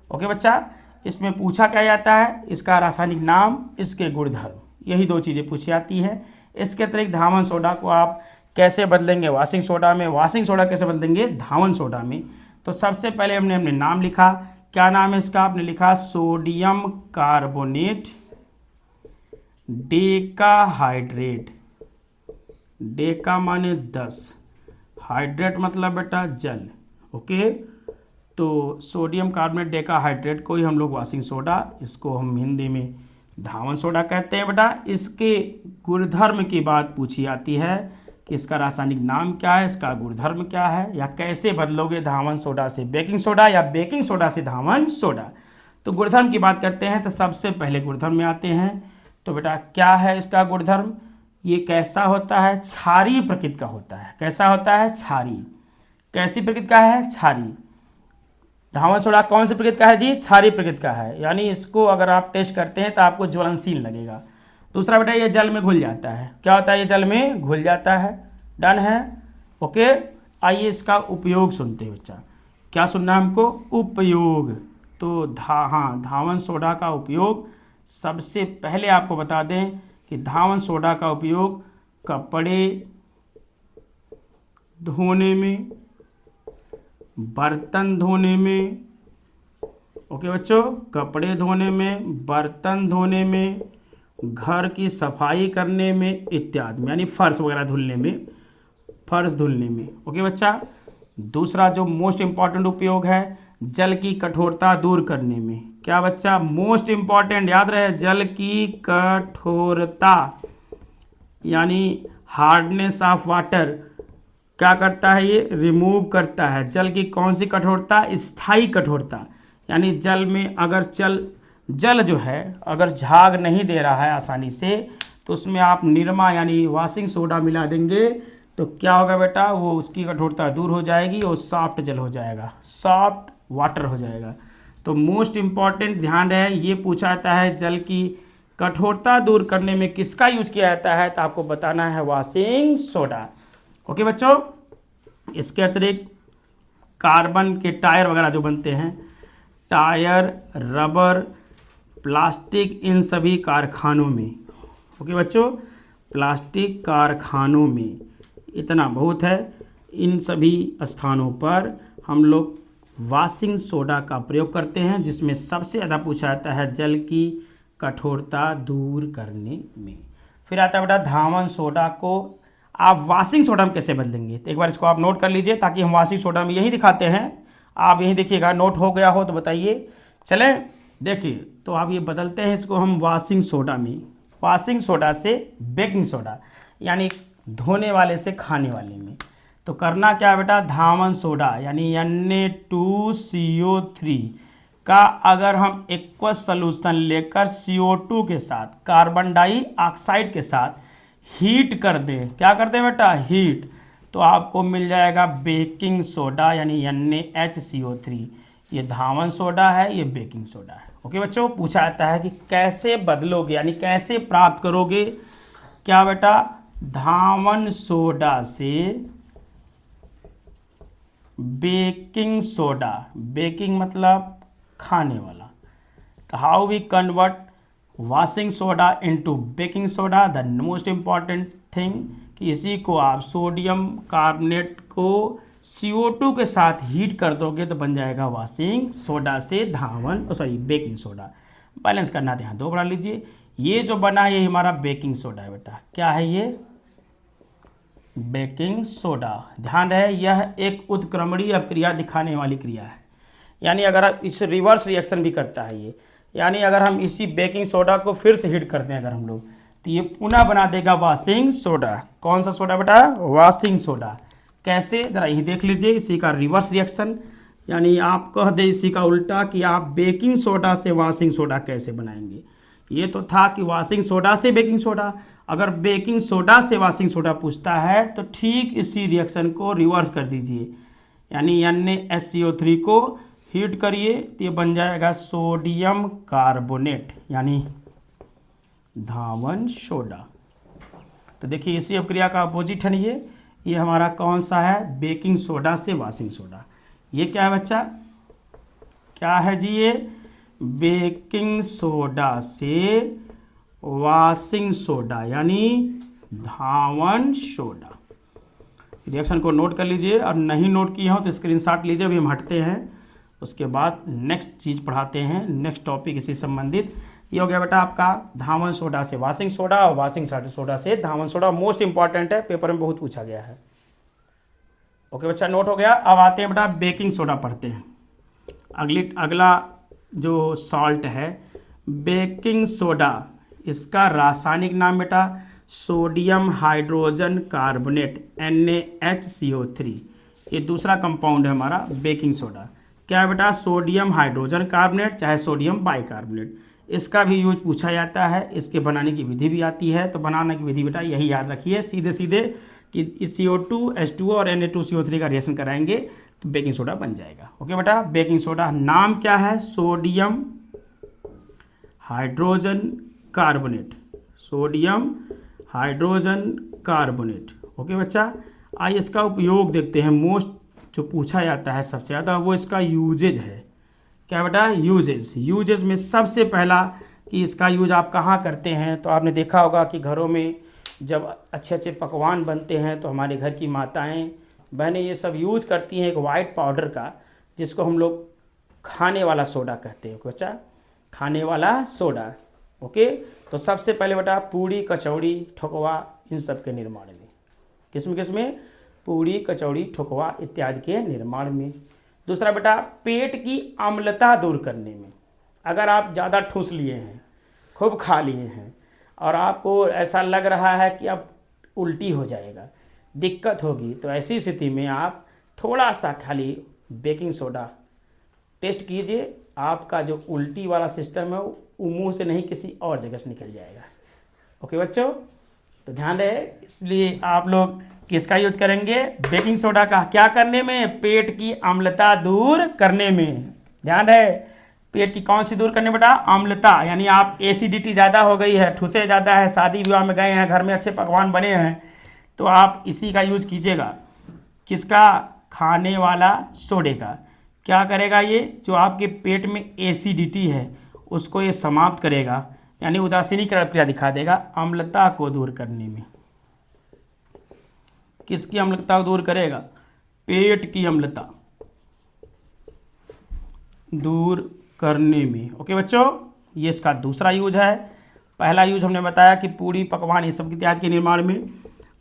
ओके बच्चा, इसमें पूछा क्या जाता है? इसका रासायनिक नाम, इसके गुणधर्म, यही दो चीज़ें पूछी जाती है। इसके अतिरिक्त धावन सोडा को आप कैसे बदलेंगे वॉशिंग सोडा में, वॉशिंग सोडा कैसे बदलेंगे धावन सोडा में? तो सबसे पहले हमने नाम लिखा। क्या नाम है इसका? आपने लिखा सोडियम कार्बोनेट डेकाहाइड्रेट। डेका माने 10, हाइड्रेट मतलब बेटा जल। ओके, तो सोडियम कार्बोनेट डेकाहाइड्रेट को ही हम लोग वॉशिंग सोडा, इसको हम हिंदी में धावन सोडा कहते हैं बेटा। इसके गुणधर्म की बात पूछी जाती है कि इसका रासायनिक नाम क्या है, इसका गुणधर्म क्या है, या कैसे बदलोगे धावन सोडा से बेकिंग सोडा या बेकिंग सोडा से धावन सोडा। तो गुणधर्म की बात करते हैं तो सबसे पहले गुणधर्म में आते हैं। तो बेटा क्या है इसका गुणधर्म? ये कैसा होता है? क्षारीय प्रकृति का होता है। कैसा होता है? क्षारीय। कैसी प्रकृति का है? क्षारीय। धावन सोडा कौन सी प्रकृति का है जी? क्षारीय प्रकृति का है, यानी इसको अगर आप टेस्ट करते हैं तो आपको ज्वलनशील लगेगा। दूसरा बेटा ये जल में घुल जाता है। क्या होता है? ये जल में घुल जाता है। डन है। ओके, आइए इसका उपयोग सुनते हैं बच्चा। क्या सुनना है हमको? उपयोग। तो धावन सोडा का उपयोग सबसे पहले आपको बता दें कि धावन सोडा का उपयोग कपड़े धोने में, बर्तन धोने में, ओके बच्चों, कपड़े धोने में, बर्तन धोने में, घर की सफाई करने में इत्यादि में, यानी फर्श वगैरह धुलने में, फर्श धुलने में। ओके बच्चा, दूसरा जो मोस्ट इम्पॉर्टेंट उपयोग है जल की कठोरता दूर करने में। क्या बच्चा? मोस्ट इम्पॉर्टेंट याद रहे, जल की कठोरता यानी हार्डनेस ऑफ वाटर क्या करता है? ये रिमूव करता है। जल की कौन सी कठोरता? स्थायी कठोरता, यानी जल में अगर जल जो है अगर झाग नहीं दे रहा है आसानी से, तो उसमें आप निरमा यानी वॉशिंग सोडा मिला देंगे तो क्या होगा बेटा? वो उसकी कठोरता दूर हो जाएगी और सॉफ्ट जल हो जाएगा, सॉफ्ट वाटर हो जाएगा। तो मोस्ट इम्पॉर्टेंट ध्यान रहे, ये पूछा जाता है जल की कठोरता दूर करने में किसका यूज किया जाता है, तो आपको बताना है वॉशिंग सोडा। ओके बच्चों, इसके अतिरिक्त कार्बन के टायर वगैरह जो बनते हैं, टायर, रबर, प्लास्टिक, इन सभी कारखानों में, ओके बच्चों, प्लास्टिक कारखानों में इतना बहुत है, इन सभी स्थानों पर हम लोग वॉशिंग सोडा का प्रयोग करते हैं, जिसमें सबसे ज़्यादा पूछा जाता है जल की कठोरता दूर करने में। फिर आता है बेटा धावन सोडा को आप वॉशिंग सोडा में कैसे बदलेंगे। तो एक बार इसको आप नोट कर लीजिए, ताकि हम वॉशिंग सोडा में यही दिखाते हैं, आप यही देखिएगा, नोट हो गया हो तो बताइए। चलें देखिए, तो आप ये बदलते हैं इसको हम वॉशिंग सोडा में, वॉशिंग सोडा से बेकिंग सोडा, यानी धोने वाले से खाने वाले में। तो करना क्या है बेटा? धावन सोडा यानी Na2CO3 का अगर हम एक्वस सॉल्यूशन लेकर CO2 के साथ, कार्बन डाइऑक्साइड के साथ हीट कर दें, क्या करते हैं बेटा? हीट, तो तो आपको मिल जाएगा बेकिंग सोडा यानी NaHCO3। ये धावन सोडा है, ये बेकिंग सोडा है। ओके बच्चों, पूछा जाता है कि कैसे बदलोगे यानी कैसे प्राप्त करोगे क्या बेटा, धावन सोडा से बेकिंग सोडा। बेकिंग मतलब खाने वाला। तो how we convert washing soda into baking soda, the most important thing कि इसी को आप सोडियम कार्बोनेट को CO2 के साथ हीट कर दोगे तो बन जाएगा वॉशिंग सोडा से बेकिंग सोडा। बैलेंस करना है, यहाँ 2 बढ़ा लीजिए। ये जो बना है ये हमारा बेकिंग सोडा है बेटा। क्या है ये? Baking soda. ध्यान रहे यह एक उत्क्रमणीय अपक्रिया दिखाने वाली क्रिया है, यानी अगर आप इस रिवर्स रिएक्शन भी करता है ये, यानी अगर हम इसी बेकिंग सोडा को फिर से हीट करते हैं अगर हम लोग, तो ये पुनः बना देगा वॉशिंग सोडा। कौन सा सोडा बेटा? Washing soda. कैसे? जरा यही देख लीजिए, इसी का रिवर्स रिएक्शन, यानी आप कह दे इसी का उल्टा कि आप बेकिंग सोडा से वॉशिंग सोडा कैसे बनाएंगे। ये तो था कि वॉशिंग सोडा से बेकिंग सोडा, अगर बेकिंग सोडा से वॉशिंग सोडा पूछता है तो ठीक इसी रिएक्शन को रिवर्स कर दीजिए, यानी NaHCO3 को हीट करिए तो ये बन जाएगा सोडियम कार्बोनेट यानी धावन सोडा। तो देखिए इसी अपक्रिया का अपोजिट है ये हमारा कौन सा है? बेकिंग सोडा से वॉशिंग सोडा। ये क्या है बच्चा? क्या है जी? ये बेकिंग सोडा से वॉशिंग सोडा यानी धावन सोडा। रिएक्शन को नोट कर लीजिए, और नहीं नोट किए हो तो स्क्रीनशॉट लीजिए। अभी हम हटते हैं, उसके बाद नेक्स्ट चीज़ पढ़ाते हैं, नेक्स्ट टॉपिक इसी संबंधित। ये हो गया बेटा आपका धावन सोडा से वॉशिंग सोडा और वॉशिंग सोडा से धावन सोडा। मोस्ट इंपॉर्टेंट है, पेपर में बहुत पूछा गया है। ओके बच्चा, नोट हो गया। अब आते हैं बेटा बेकिंग सोडा पढ़ते हैं। अगला जो सॉल्ट है बेकिंग सोडा, इसका रासायनिक नाम बेटा सोडियम हाइड्रोजन कार्बोनेट NaHCO3। ये दूसरा कंपाउंड है हमारा बेकिंग सोडा। क्या है बेटा? सोडियम हाइड्रोजन कार्बोनेट चाहे सोडियम बाइकार्बोनेट। इसका भी यूज पूछा जाता है, इसके बनाने की विधि भी आती है। तो बनाने की विधि बेटा यही याद रखिए, सीधे सीधे कि CO2 H2O और Na2CO3 का रिएक्शन कराएंगे तो बेकिंग सोडा बन जाएगा। ओके बेटा, बेकिंग सोडा नाम क्या है? Sodium hydrogen carbonate. Sodium hydrogen carbonate. Okay बच्चा, आइए इसका उपयोग देखते हैं। मोस्ट जो पूछा जाता है सबसे ज़्यादा वो इसका यूजेज है। क्या बेटा? यूजेज में सबसे पहला कि इसका यूज आप कहाँ करते हैं, तो आपने देखा होगा कि घरों में जब अच्छे अच्छे पकवान बनते हैं तो हमारे घर की माताएं बहनें ये सब यूज़ करती हैं एक वाइट पाउडर का, जिसको हम लोग खाने वाला सोडा कहते हैं। बच्चा, खाने वाला सोडा। ओके, तो सबसे पहले बेटा पूड़ी कचौड़ी ठोकवा इन सब के निर्माण में, किसमें? पूड़ी कचौड़ी ठोकवा इत्यादि के निर्माण में। दूसरा बेटा पेट की अम्लता दूर करने में। अगर आप ज़्यादा ठूस लिए हैं, खूब खा लिए हैं और आपको ऐसा लग रहा है कि अब उल्टी हो जाएगा, दिक्कत होगी, तो ऐसी स्थिति में आप थोड़ा सा खाली बेकिंग सोडा टेस्ट कीजिए, आपका जो उल्टी वाला सिस्टम है वो मुंह से नहीं किसी और जगह से निकल जाएगा। ओके बच्चों, तो ध्यान रहे, इसलिए आप लोग किसका यूज करेंगे? बेकिंग सोडा का। क्या करने में? पेट की अम्लता दूर करने में। ध्यान रहे, पेट की कौन सी दूर करने बेटा? अम्लता, यानी आप एसिडिटी ज़्यादा हो गई है, ठुसे ज़्यादा है, शादी विवाह में गए हैं, घर में अच्छे पकवान बने हैं, तो आप इसी का यूज कीजिएगा। किसका? खाने वाला सोडे का। क्या करेगा ये? जो आपके पेट में एसिडिटी है उसको ये समाप्त करेगा, यानी उदासीनीकरण क्रिया दिखा देगा अम्लता को दूर करने में। किसकी अम्लता को दूर करेगा? पेट की अम्लता दूर करने में। ओके बच्चों, ये इसका दूसरा यूज है। पहला यूज हमने बताया कि पूड़ी पकवान ये सब इत्यादि के निर्माण में,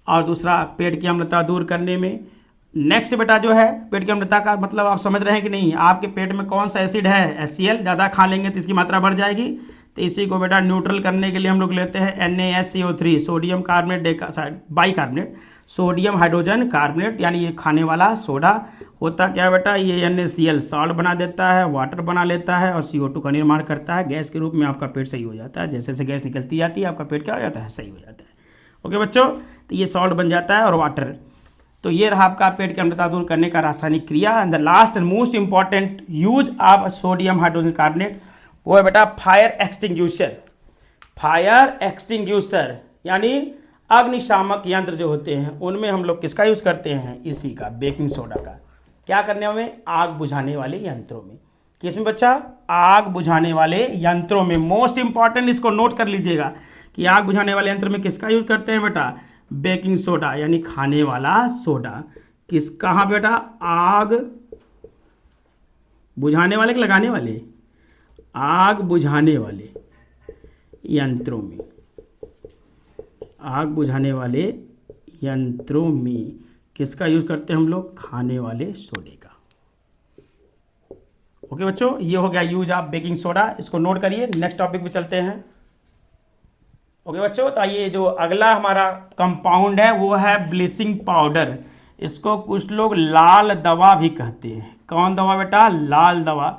और दूसरा पेट की अम्लता दूर करने में। नेक्स्ट बेटा जो है पेट की अम्लता का मतलब आप समझ रहे हैं कि नहीं? आपके पेट में कौन सा एसिड है? HCl। ज़्यादा खा लेंगे तो इसकी मात्रा बढ़ जाएगी, तो इसी को बेटा न्यूट्रल करने के लिए हम लोग लेते हैं NaHCO3 sodium carbonate bicarbonate, sodium hydrogen carbonate, यानी ये खाने वाला सोडा। होता क्या बेटा? ये NaCl सॉल्ट बना देता है, वाटर बना लेता है और CO2 का निर्माण करता है। गैस के रूप में आपका पेट सही हो जाता है, जैसे जैसे गैस निकलती जाती है आपका पेट क्या हो जाता है? सही हो जाता है। ओके बच्चों, तो ये सॉल्ट बन जाता है और वाटर। तो ये रहा आपका पेट की अम्लता दूर करने का रासायनिक क्रिया। And the last and most important use of sodium hydrogen carbonate वो है बेटा फायर एक्सटिंग्यूशर। फायर एक्सटिंग्यूशर यानी अग्निशामक यंत्र जो होते हैं उनमें हम लोग किसका यूज करते हैं, इसी का, बेकिंग सोडा का। क्या करने में, आग बुझाने वाले यंत्रों में। किसमें बच्चा, आग बुझाने वाले यंत्रों में। मोस्ट इंपॉर्टेंट इसको नोट कर लीजिएगा कि आग बुझाने वाले यंत्र में किसका यूज करते हैं बेटा, बेकिंग सोडा यानी खाने वाला सोडा। किस, कहाँ बेटा, आग बुझाने वाले कि लगाने वाले, आग बुझाने वाले यंत्रों में, आग बुझाने वाले यंत्रों में किसका यूज करते हैं हम लोग, खाने वाले सोडे का। ओके बच्चों, ये हो गया यूज ऑफ बेकिंग सोडा, इसको नोट करिए। नेक्स्ट टॉपिक पे चलते हैं। ओके बच्चों, तो ये जो अगला हमारा कंपाउंड है वो है ब्लीचिंग पाउडर। इसको कुछ लोग लाल दवा भी कहते हैं। कौन दवा बेटा, लाल दवा।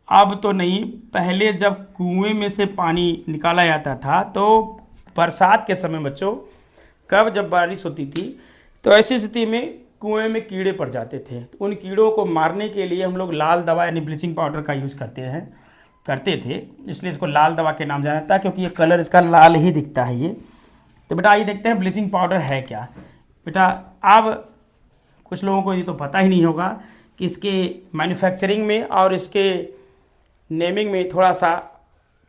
अब तो नहीं, पहले जब कुएं में से पानी निकाला जाता था तो बरसात के समय बच्चों, कब, जब बारिश होती थी तो ऐसी स्थिति में कुएं में कीड़े पड़ जाते थे। तो उन कीड़ों को मारने के लिए हम लोग लाल दवा यानी ब्लीचिंग पाउडर का यूज़ करते थे। इसलिए इसको लाल दवा के नाम जाना जाता है, क्योंकि ये कलर इसका लाल ही दिखता है ये। तो बेटा आइए देखते हैं ब्लीचिंग पाउडर है क्या। बेटा अब कुछ लोगों को ये तो पता ही नहीं होगा कि इसके मैन्युफैक्चरिंग में और इसके नेमिंग में थोड़ा सा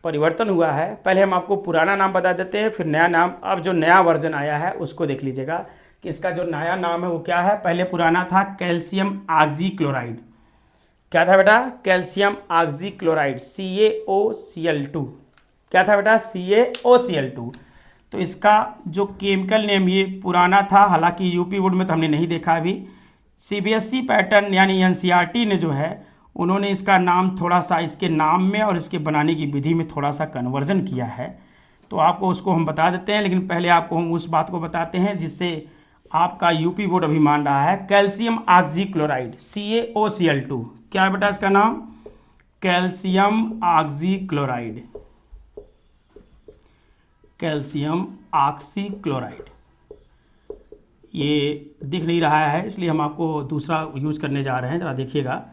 परिवर्तन हुआ है। पहले हम आपको पुराना नाम बता देते हैं, फिर नया नाम। अब जो नया वर्जन आया है उसको देख लीजिएगा कि इसका जो नया नाम है वो क्या है। पहले पुराना था कैल्शियम ऑक्सीक्लोराइड। क्या था बेटा, कैल्शियम ऑक्सीक्लोराइड, CaOCl2। क्या था बेटा, CaOCl2। तो इसका जो केमिकल नेम ये पुराना था, हालांकि यूपी बोर्ड में तो हमने नहीं देखा अभी। CBSE पैटर्न यानी NCERT ने जो है उन्होंने इसका नाम थोड़ा सा, इसके नाम में और इसके बनाने की विधि में थोड़ा सा कन्वर्जन किया है। तो आपको उसको हम बता देते हैं, लेकिन पहले आपको हम उस बात को बताते हैं जिससे आपका यूपी बोर्ड अभी मान रहा है। Calcium oxychloride, CaOCl2। क्या है बेटा इसका नाम, कैल्शियम ऑक्सीक्लोराइड, कैल्शियम ऑक्सीक्लोराइड। ये दिख नहीं रहा है इसलिए हम आपको दूसरा यूज करने जा रहे हैं, जरा देखिएगा।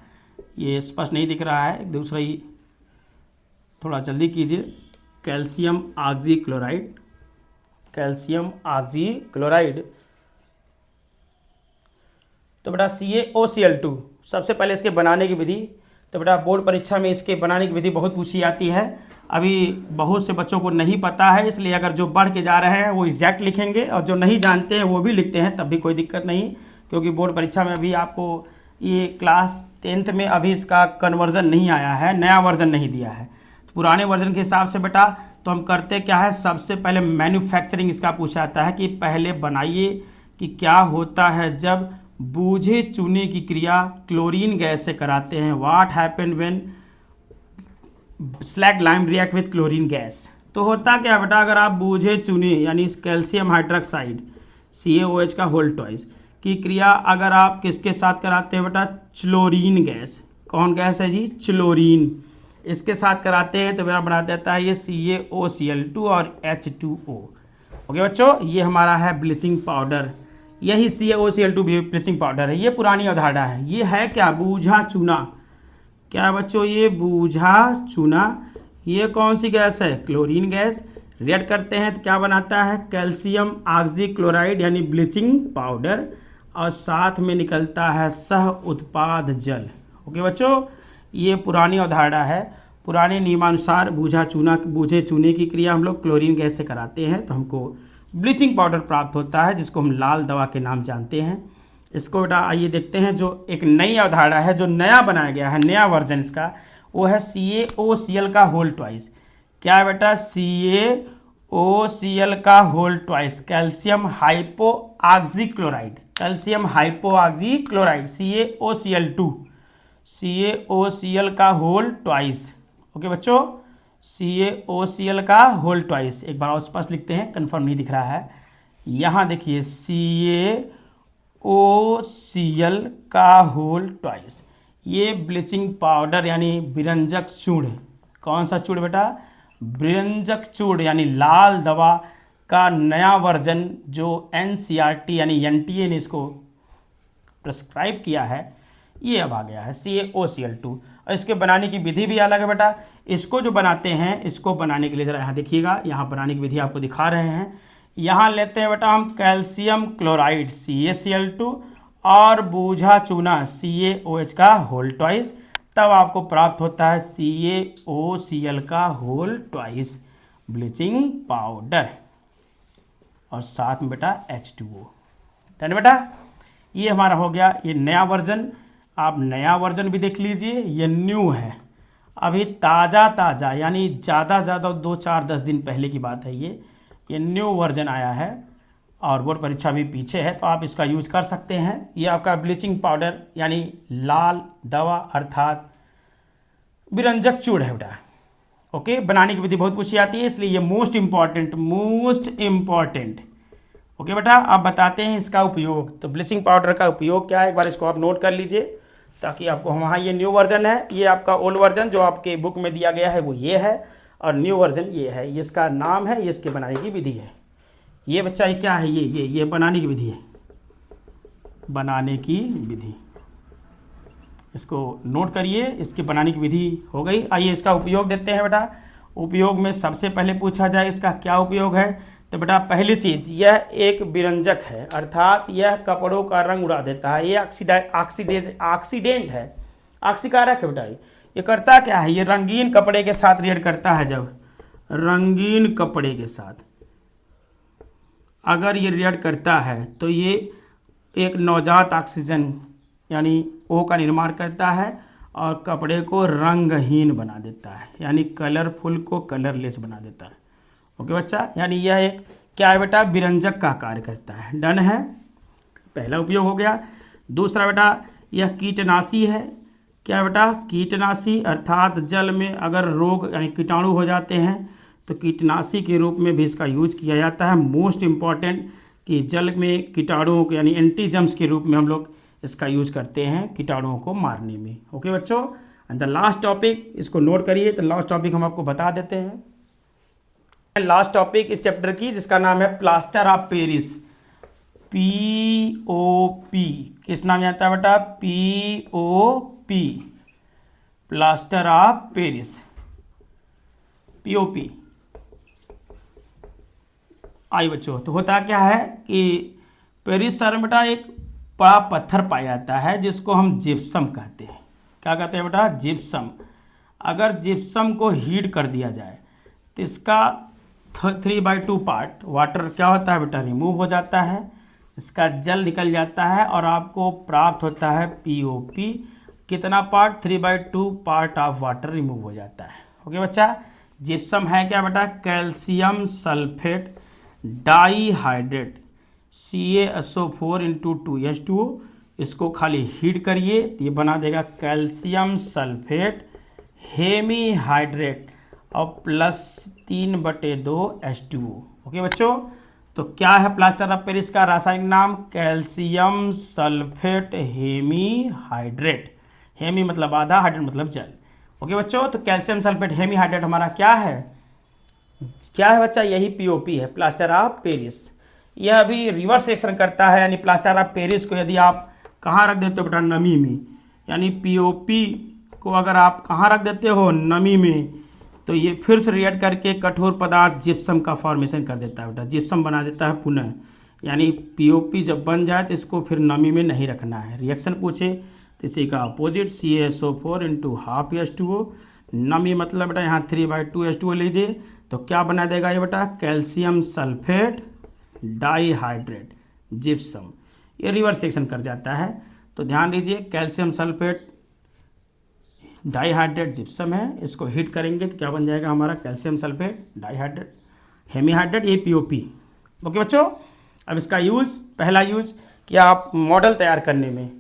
ये स्पष्ट नहीं दिख रहा है, दूसरा ही थोड़ा जल्दी कीजिए। Calcium oxychloride, calcium oxychloride. तो बेटा CaOCl2 सबसे पहले इसके बनाने की विधि। तो बेटा बोर्ड परीक्षा में इसके बनाने की विधि बहुत पूछी जाती है। अभी बहुत से बच्चों को नहीं पता है, इसलिए अगर जो बढ़ के जा रहे हैं वो एग्जैक्ट लिखेंगे और जो नहीं जानते हैं वो भी लिखते हैं, तब भी कोई दिक्कत नहीं, क्योंकि बोर्ड परीक्षा में अभी आपको ये क्लास 10th में अभी इसका कन्वर्जन नहीं आया है, नया वर्जन नहीं दिया है। तो पुराने वर्जन के हिसाब से बेटा तो हम करते क्या है, सबसे पहले मैन्युफैक्चरिंग इसका पूछा जाता है कि पहले बनाइए कि क्या होता है जब बूझे चूने की क्रिया क्लोरीन गैस से कराते हैं। What happen when slag lime react with chlorine gas. तो होता क्या बेटा, अगर आप बूझे चूने यानी कैल्शियम हाइड्रोक्साइड CaOH का होल ट्वाइस की क्रिया अगर आप किसके साथ कराते हैं बेटा, क्लोरीन गैस। कौन गैस है जी, क्लोरीन। इसके साथ कराते हैं तो मेरा बना देता है ये CaOCl2 और H2O। ओके बच्चों, ये हमारा है ब्लीचिंग पाउडर। यही CaOCl2 भी ब्लीचिंग पाउडर है। ये पुरानी अवधारणा है। ये है क्या, बूझा चूना। क्या बच्चों, ये बूझा चूना। ये कौन सी गैस है, क्लोरीन गैस। रिएक्ट करते हैं तो क्या बनाता है, कैल्शियम ऑक्सीक्लोराइड यानी ब्लीचिंग पाउडर, और साथ में निकलता है सह उत्पाद जल। ओके बच्चों, ये पुरानी अवधारणा है। पुराने नियमानुसार बूझे चूने की क्रिया हम लोग क्लोरीन गैस से कराते हैं तो हमको ब्लीचिंग पाउडर प्राप्त होता है, जिसको हम लाल दवा के नाम जानते हैं। इसको बेटा आइए देखते हैं, जो एक नई अवधारणा है, जो नया बनाया गया है, नया वर्जन इसका, वो है CaOCl का होल ट्वाइस। क्या है बेटा, CaOCl का whole twice, calcium hypo oxychloride, calcium hypo oxychloride CaOCl2, CaOCl का होल ट्वाइस। ओके बच्चों, CaOCl का होल ट्वाइस। एक बार और स्पष्ट लिखते हैं, कंफर्म नहीं दिख रहा है। यहाँ देखिए CaOCl का होल ट्वाइस। ये ब्लीचिंग पाउडर यानी विरंजक चूर्ण। कौन सा चूर्ण बेटा, विरंजक चूर्ण यानी लाल दवा का नया वर्जन जो NCERT यानी NTA ने इसको प्रिस्क्राइब किया है ये अब आ गया है CaOCl2। और इसके बनाने की विधि भी अलग है बेटा। इसको जो बनाते हैं, इसको बनाने के लिए ज़रा यहाँ देखिएगा, यहाँ बनाने की विधि आपको दिखा रहे हैं। यहाँ लेते हैं बेटा हम कैल्शियम क्लोराइड CaCl2 और बूझा चूना CaOH का होल ट्वाइस, तब आपको प्राप्त होता है CaOCl का होल ट्वाइस ब्लीचिंग पाउडर, और साथ में बेटा H2O। डन बेटा, ये हमारा हो गया ये नया वर्जन। आप नया वर्जन भी देख लीजिए, ये न्यू है, अभी ताज़ा यानी ज़्यादा 2-4-10 दिन पहले की बात है। ये न्यू वर्जन आया है और बोर्ड परीक्षा भी पीछे है, तो आप इसका यूज कर सकते हैं। ये आपका ब्लीचिंग पाउडर यानी लाल दवा अर्थात विरंजक चूर्ण है बेटा। ओके, बनाने की विधि बहुत पूछी जाती है, इसलिए ये मोस्ट इम्पॉर्टेंट। ओके बेटा, आप बताते हैं इसका उपयोग। तो ब्लीचिंग पाउडर का उपयोग क्या है, एक बार इसको आप नोट कर लीजिए ताकि आपको, वहाँ ये न्यू वर्जन है, ये आपका ओल्ड वर्जन जो आपके बुक में दिया गया है वो ये है, और न्यू वर्जन ये है, ये इसका नाम है, ये इसके बनाने की विधि है। ये बच्चा ये क्या है, ये बनाने की विधि है, बनाने की विधि, इसको नोट करिए। इसकी बनाने की विधि हो गई। आइए इसका उपयोग देते हैं बेटा। उपयोग में सबसे पहले पूछा जाए इसका क्या उपयोग है, तो बेटा पहली चीज़, यह एक विरंजक है, अर्थात यह कपड़ों का रंग उड़ा देता है। ये ऑक्सीडेंट है, ऑक्सीकारक है बेटा। ये करता क्या है, ये रंगीन कपड़े के साथ रिएक्ट करता है। जब रंगीन कपड़े के साथ अगर ये रिएक्ट करता है तो ये एक नवजात ऑक्सीजन यानी O का निर्माण करता है और कपड़े को रंगहीन बना देता है, यानी कलरफुल को कलरलेस बना देता है। ओके बच्चा, यानी यह एक क्या है बेटा, विरंजक का कार्य करता है। डन है, पहला उपयोग हो गया। दूसरा बेटा, यह कीटनाशी है। क्या बेटा, कीटनाशी, अर्थात जल में अगर रोग यानी कीटाणु हो जाते हैं तो कीटनाशी के रूप में भी इसका यूज किया जाता है। मोस्ट इम्पॉर्टेंट कि जल में कीटाणुओं को यानी एंटीजम्स के रूप में हम लोग इसका यूज करते हैं कीटाणुओं को मारने में। ओके बच्चों, एंड द लास्ट टॉपिक, इसको नोट करिए। तो लास्ट टॉपिक हम आपको बता देते हैं। लास्ट टॉपिक इस चैप्टर की, जिसका नाम है प्लास्टर ऑफ पेरिस, POP। किस नाम आता है बेटा, POP, plaster of Paris, POP। आई बच्चों, तो होता क्या है कि पेरिस शहर में बेटा एक बड़ा पत्थर पाया जाता है जिसको हम जिप्सम कहते हैं। क्या कहते हैं बेटा, जिप्सम। अगर जिप्सम को हीट कर दिया जाए तो इसका 3/2 पार्ट वाटर क्या होता है बेटा, रिमूव हो जाता है, इसका जल निकल जाता है और आपको प्राप्त होता है POP। कितना part, 3/2 part of water remove हो जाता है। ओके बच्चा, जिप्सम है क्या बेटा, calcium sulphate dihydrate CaSO4 × 2H2O। इसको खाली हीट करिए तो ये बना देगा कैल्शियम सल्फेट हेमीहाइड्रेट और +3/2 H2O। ओके बच्चों, तो क्या है प्लास्टर ऑफ पेरिस का रासायनिक नाम, कैल्शियम सल्फेट हेमीहाइड्रेट। हेमी मतलब आधा, हाइड्रेट मतलब जल। ओके बच्चों, तो कैल्शियम सल्फेट हेमीहाइड्रेट हमारा क्या है बच्चा, यही POP है, प्लास्टर ऑफ पेरिस। यह अभी रिवर्स एक्शन करता है, यानी प्लास्टर ऑफ पेरिस को यदि आप कहाँ रख देते हो बेटा, नमी में, यानी POP को अगर आप कहाँ रख देते हो, नमी में, तो ये फिर से रिएक्ट करके कठोर पदार्थ जिप्सम का फॉर्मेशन कर देता है बेटा, जिप्सम बना देता है पुनः। यानी POP जब बन जाए तो इसको फिर नमी में नहीं रखना है। रिएक्शन पूछे तो इसी का अपोजिट, CaSO4 × ½ H2O। नमी मतलब बेटा यहाँ 3/2 H2O लीजिए, तो क्या बना देगा ये बेटा, कैल्शियम सल्फेट डाईहाइड्रेट जिप्सम। ये रिवर्स एक्शन कर जाता है। तो ध्यान दीजिए, कैल्शियम सल्फेट डाईहाइड्रेट जिप्सम है, इसको हीट करेंगे तो क्या बन जाएगा हमारा, कैल्शियम सल्फेट डाईहाइड्रेट हेमीहाइड्रेट, ये POP। ओके बच्चों, अब इसका यूज, पहला यूज कि आप मॉडल तैयार करने में,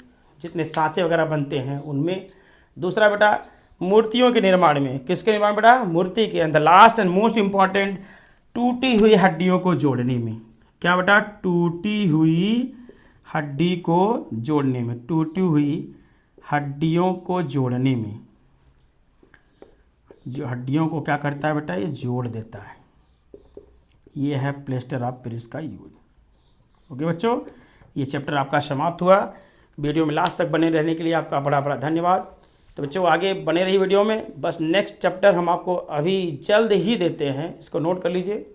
जितने सांचे वगैरह बनते हैं उनमें। दूसरा बेटा मूर्तियों के निर्माण में, किसके निर्माण बेटा, मूर्ति के अंदर। लास्ट एंड मोस्ट इम्पॉर्टेंट, टूटी हुई हड्डियों को जोड़ने में। क्या बेटा, टूटी हुई हड्डी को जोड़ने में, टूटी हुई हड्डियों को जोड़ने में। जो हड्डियों को क्या करता है बेटा, ये जोड़ देता है। ये है प्लास्टर ऑफ पेरिस का यूज। ओके बच्चों, ये चैप्टर आपका समाप्त हुआ। वीडियो में लास्ट तक बने रहने के लिए आपका बड़ा बड़ा धन्यवाद। तो बच्चों आगे बने रही वीडियो में, बस नेक्स्ट चैप्टर हम आपको अभी जल्द ही देते हैं, इसको नोट कर लीजिए।